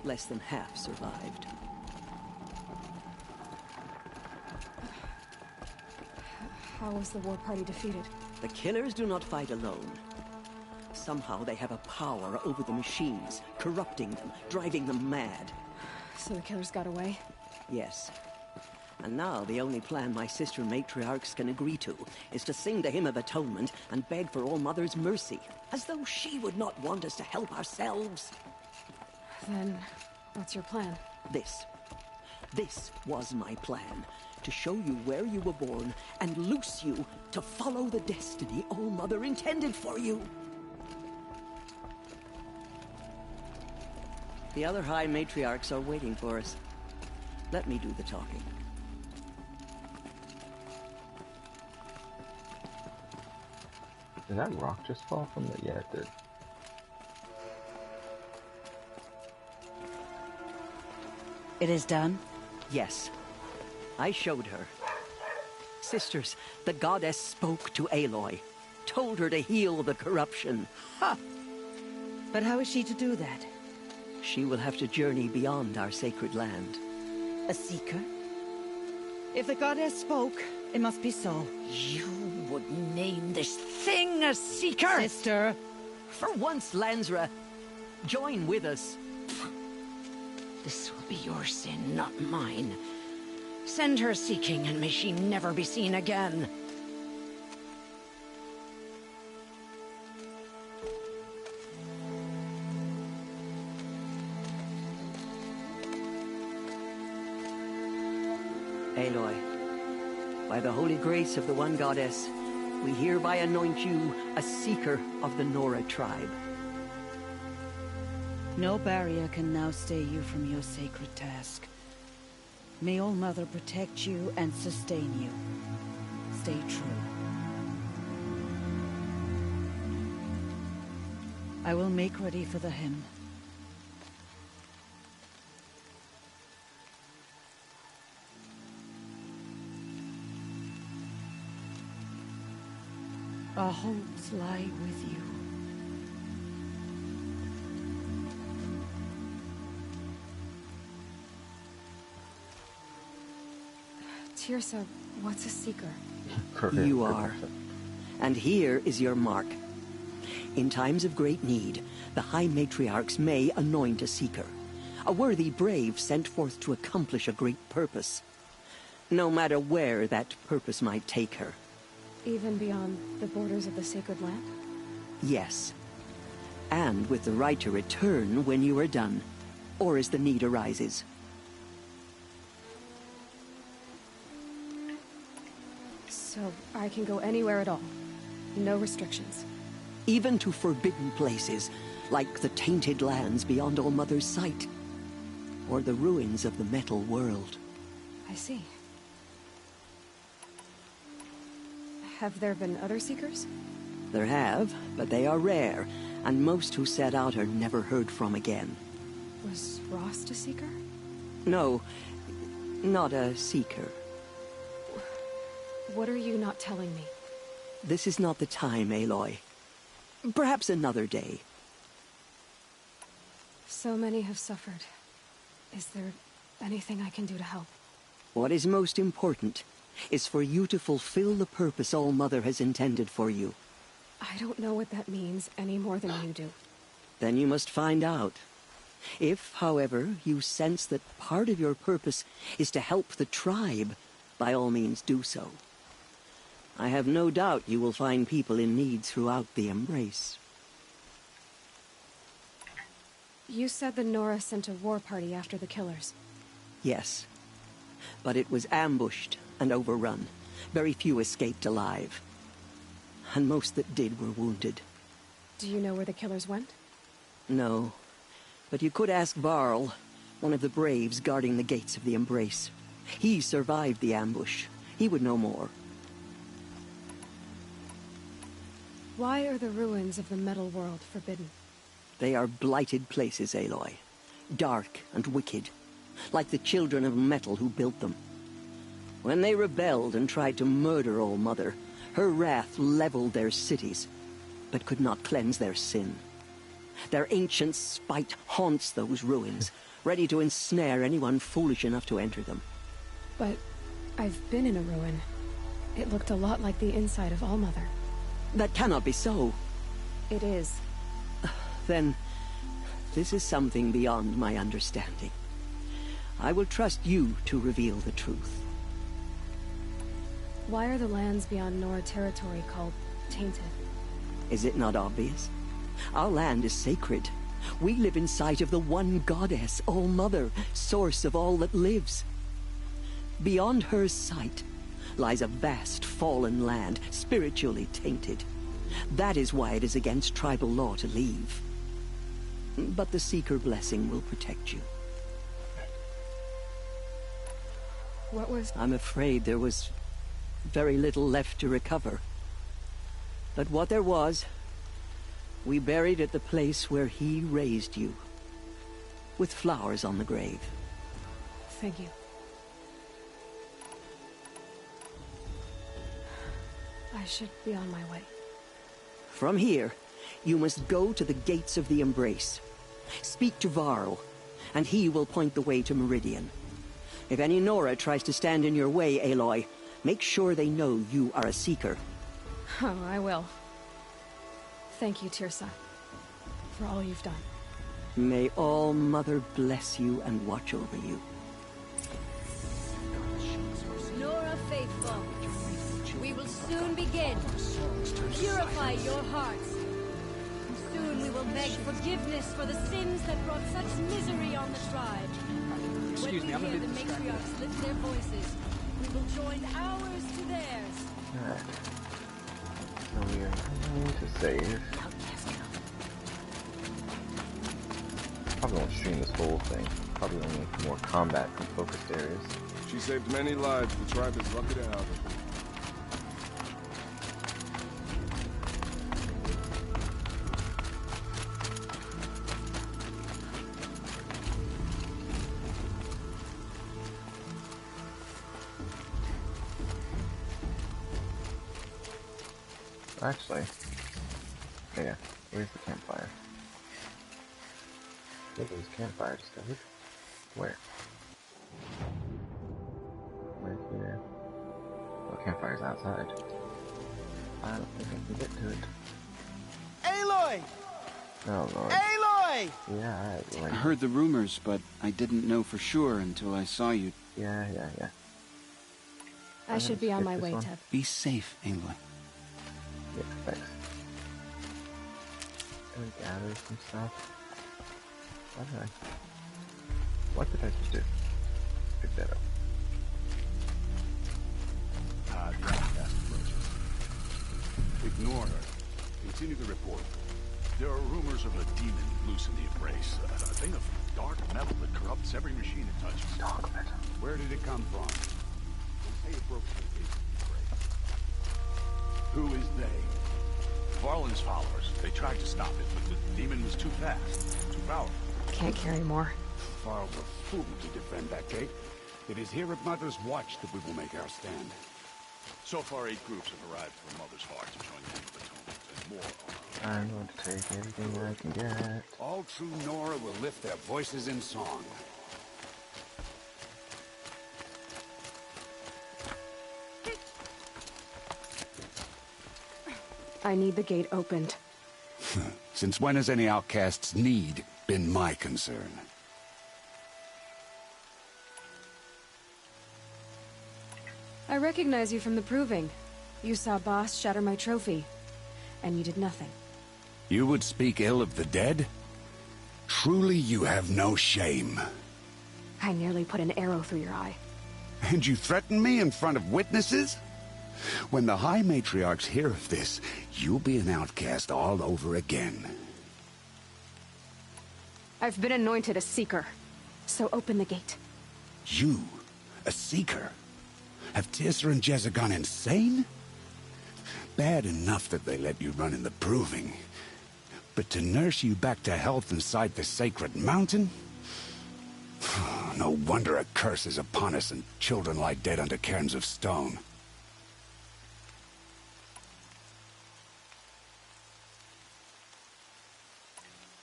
Speaker 7: Less than half survived.
Speaker 3: How was the war party defeated?
Speaker 7: The killers do not fight alone. Somehow they have a power over the machines, corrupting them, driving them mad.
Speaker 3: So the killers got away?
Speaker 7: Yes. And now the only plan my sister matriarchs can agree to is to sing the Hymn of Atonement and beg for All Mother's mercy, as though she would not want us to help ourselves.
Speaker 3: Then, what's your plan?
Speaker 7: This was my plan. To show you where you were born and loose you to follow the destiny All Mother intended for you. The other High Matriarchs are waiting for us. Let me do the talking.
Speaker 1: Did that rock just fall from the... Yeah, it did.
Speaker 18: It is done?
Speaker 7: Yes. I showed her. Sisters, the goddess spoke to Aloy. Told her to heal the corruption. Ha!
Speaker 18: But how is she to do that?
Speaker 7: She will have to journey beyond our sacred land.
Speaker 18: A seeker? If the goddess spoke, it must be so.
Speaker 7: You would name this thing a seeker?
Speaker 18: Sister!
Speaker 7: For once, Lansra, join with us.
Speaker 11: This will be your sin, not mine. Send her seeking, and may she never be seen again.
Speaker 7: Aloy, by the holy grace of the One Goddess, we hereby anoint you a seeker of the Nora tribe.
Speaker 18: No barrier can now stay you from your sacred task. May All Mother protect you and sustain you. Stay true. I will make ready for the hymn. Our hopes lie with you.
Speaker 3: Teersa, what's a seeker?
Speaker 7: You are. And here is your mark. In times of great need, the High Matriarchs may anoint a seeker. A worthy brave sent forth to accomplish a great purpose. No matter where that purpose might take her.
Speaker 3: Even beyond the borders of the sacred land?
Speaker 7: Yes. And with the right to return when you are done, or as the need arises.
Speaker 3: So I can go anywhere at all? No restrictions?
Speaker 7: Even to forbidden places, like the tainted lands beyond All Mother's sight. Or the ruins of the metal world.
Speaker 3: I see. Have there been other seekers?
Speaker 7: There have, but they are rare, and most who set out are never heard from again.
Speaker 3: Was Rost a seeker?
Speaker 7: No, not a seeker.
Speaker 3: What are you not telling me?
Speaker 7: This is not the time, Aloy. Perhaps another day.
Speaker 3: So many have suffered. Is there anything I can do to help?
Speaker 7: What is most important is for you to fulfill the purpose All Mother has intended for you.
Speaker 3: I don't know what that means any more than you do.
Speaker 7: Then you must find out. If, however, you sense that part of your purpose is to help the tribe, by all means do so. I have no doubt you will find people in need throughout the Embrace.
Speaker 3: You said the Nora sent a war party after the killers.
Speaker 7: Yes. But it was ambushed and overrun. Very few escaped alive. And most that did were wounded.
Speaker 3: Do you know where the killers went?
Speaker 7: No. But you could ask Varl, one of the braves guarding the gates of the Embrace. He survived the ambush. He would know more.
Speaker 3: Why are the ruins of the metal world forbidden?
Speaker 7: They are blighted places, Aloy. Dark and wicked. Like the children of metal who built them. When they rebelled and tried to murder All-Mother, her wrath leveled their cities, but could not cleanse their sin. Their ancient spite haunts those ruins, ready to ensnare anyone foolish enough to enter them.
Speaker 3: But I've been in a ruin. It looked a lot like the inside of All-Mother.
Speaker 7: That cannot be so.
Speaker 3: It is.
Speaker 7: Then, this is something beyond my understanding. I will trust you to reveal the truth.
Speaker 3: Why are the lands beyond Nora territory called tainted?
Speaker 7: Is it not obvious? Our land is sacred. We live in sight of the one goddess, All-Mother, source of all that lives. Beyond her sight lies a vast fallen land, spiritually tainted. That is why it is against tribal law to leave. But the Seeker blessing will protect you.
Speaker 3: What was...
Speaker 7: I'm afraid there was very little left to recover. But what there was, we buried at the place where he raised you, with flowers on the grave.
Speaker 3: Thank you. I should be on my way.
Speaker 7: From here, you must go to the Gates of the Embrace. Speak to Varl, and he will point the way to Meridian. If any Nora tries to stand in your way, Aloy, make sure they know you are a Seeker.
Speaker 3: Oh, I will. Thank you, Teersa, for all you've done.
Speaker 7: May All-Mother bless you and watch over you.
Speaker 5: Nora Faithful, we will soon begin. Purify your hearts. Soon we will beg forgiveness for the sins that brought such misery on the tribe.
Speaker 15: Excuse me, I'm a bit
Speaker 5: When we hear the matriarchs lift their voices, we will join ours to theirs.
Speaker 1: Alright. So we are going to save. Probably won't stream this whole thing. Probably only more combat and focused areas.
Speaker 22: She saved many lives. The tribe is lucky to have her.
Speaker 1: Actually, yeah, where's the campfire? There's campfire discovered. Where? Right here. Well, campfire's outside. I don't think I can get to it.
Speaker 17: Aloy!
Speaker 1: Oh lord.
Speaker 17: Aloy!
Speaker 1: Yeah,
Speaker 10: I heard the rumors, but I didn't know for sure until I saw you.
Speaker 1: Yeah.
Speaker 3: I should be on my way,
Speaker 1: one.
Speaker 3: Teb.
Speaker 10: Be safe, Aloy.
Speaker 1: Yeah, thanks. Can we gather some stuff? What did I just do? Pick that up.
Speaker 16: The outcast approaches. Ignore her. Continue the report. There are rumors of a demon loose in the Embrace. A thing of dark metal that corrupts every machine it touches.
Speaker 1: Dark metal.
Speaker 16: Where did it come from? They say it broke through the gates of the Embrace. Who is they? Varlin's followers. They tried to stop it, but the demon was too fast, too powerful.
Speaker 3: Can't carry more.
Speaker 16: Varl's a fool to defend that gate. It is here at Mother's Watch that we will make our stand. So far, 8 groups have arrived from Mother's Heart to join the End of Atonement, and more are on.
Speaker 1: I'm going to take everything I can get.
Speaker 16: All true Nora will lift their voices in song.
Speaker 3: I need the gate opened.
Speaker 16: Since when has any outcast's need been my concern?
Speaker 3: I recognize you from the Proving. You saw Boss shatter my trophy, and you did nothing.
Speaker 16: You would speak ill of the dead? Truly you have no shame.
Speaker 3: I nearly put an arrow through your eye.
Speaker 16: And you threaten me in front of witnesses? When the High Matriarchs hear of this, you'll be an outcast all over again.
Speaker 3: I've been anointed a Seeker, so open the gate.
Speaker 16: You? A Seeker? Have Teersa and Jezza gone insane? Bad enough that they let you run in the Proving. But to nurse you back to health inside the Sacred Mountain?
Speaker 12: No wonder a curse is upon us and children lie dead under cairns of stone.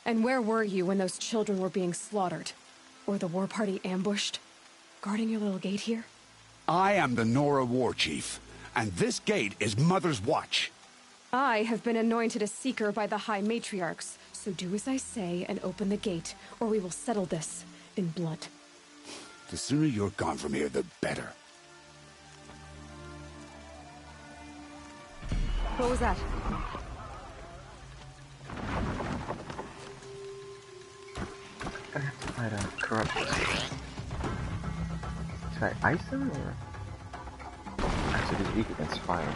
Speaker 3: And where were you when those children were being slaughtered? Or the war party ambushed? Guarding your little gate here?
Speaker 12: I am the Nora War Chief, and this gate is Mother's watch.
Speaker 3: I have been anointed a seeker by the High Matriarchs, so do as I say and open the gate, or we will settle this in blood.
Speaker 12: The sooner you're gone from here, the better.
Speaker 3: What was that?
Speaker 1: I have to fight a corrupt. Should I ice him or? Actually, he's weak against fire.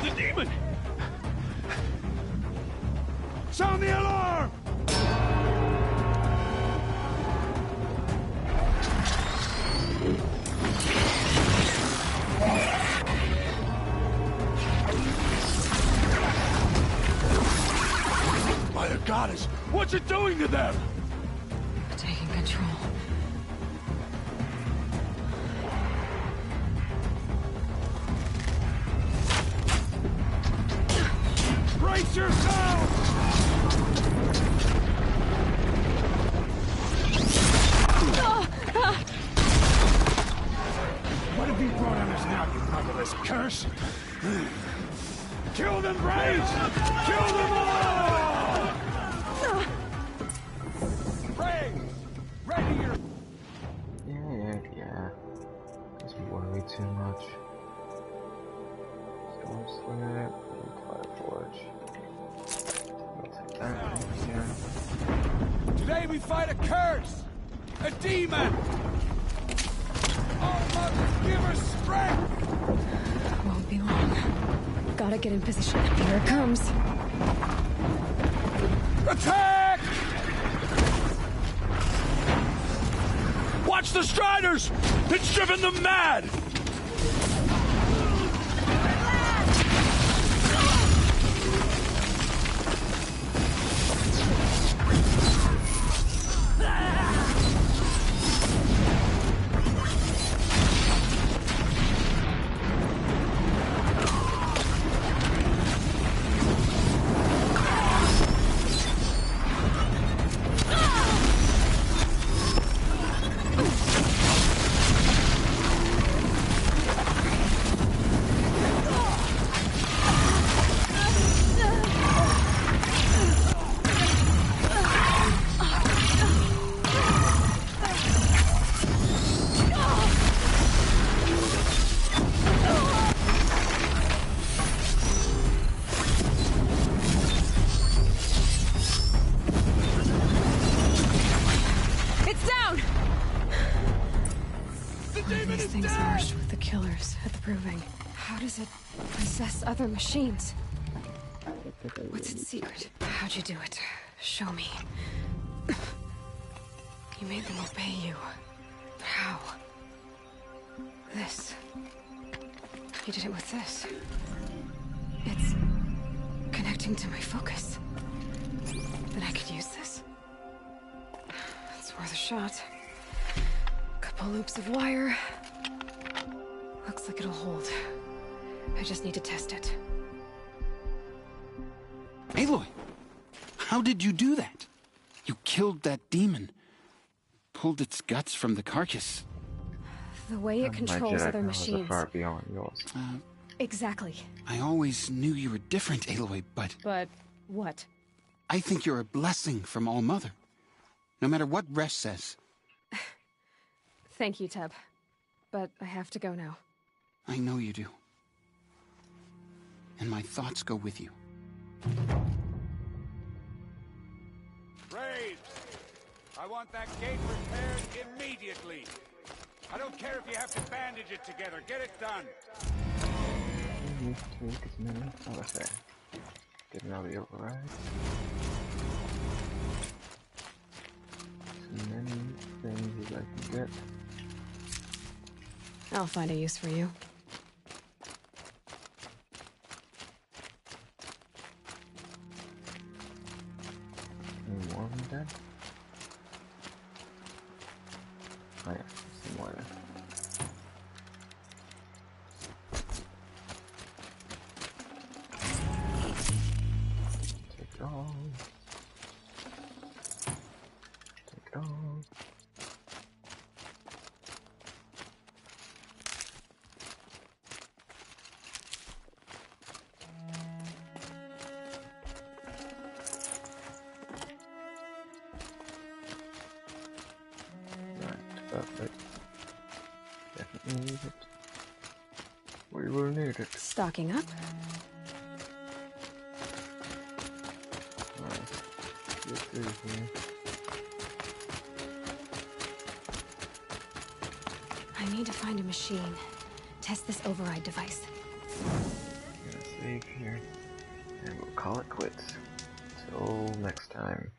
Speaker 16: The demon! Sound the alarm! By the goddess, what's it doing to them?
Speaker 3: Taking control.
Speaker 16: Brace yourselves! What have you brought on us now, you motherless curse? Kill them, Braves! Kill them all! Braves! Ready your...
Speaker 1: Yeah. Just worry too much. Storm Slinger, Fire Forge. I'll take that over here.
Speaker 20: Today we fight a curse! A demon! Oh, Mother, give her strength!
Speaker 3: Won't be long. Gotta get in position. Here it comes.
Speaker 16: Attack! Watch the Striders! It's driven them mad!
Speaker 3: These things merged with the killers at the Proving. How does it possess other machines? What's its secret? How'd you do it? Show me. You made them obey you. How? This. You did it with this. It's connecting to my focus. Then I could use this. It's worth a shot. Couple loops of wire. Looks like it'll hold. I just need to test it.
Speaker 10: Aloy! How did you do that? You killed that demon. Pulled its guts from the carcass.
Speaker 3: The way it controls other machines.
Speaker 1: Far beyond yours.
Speaker 3: Exactly.
Speaker 10: I always knew you were different, Aloy, but...
Speaker 3: But what?
Speaker 10: I think you're a blessing from All Mother. No matter what Resh says.
Speaker 3: Thank you, Teb. But I have to go now.
Speaker 10: I know you do. And my thoughts go with you.
Speaker 20: Braves! I want that gate repaired immediately. I don't care if you have to bandage it together. Get it done.
Speaker 1: Take as many. Oh, that's there. Getting all the override. As many things as I can get.
Speaker 3: I'll find a use for you.
Speaker 1: need it. We will need it.
Speaker 3: Stocking up.
Speaker 1: Get through here.
Speaker 3: I need to find a machine. Test this override device.
Speaker 1: Gonna save here. And we'll call it quits. Till next time.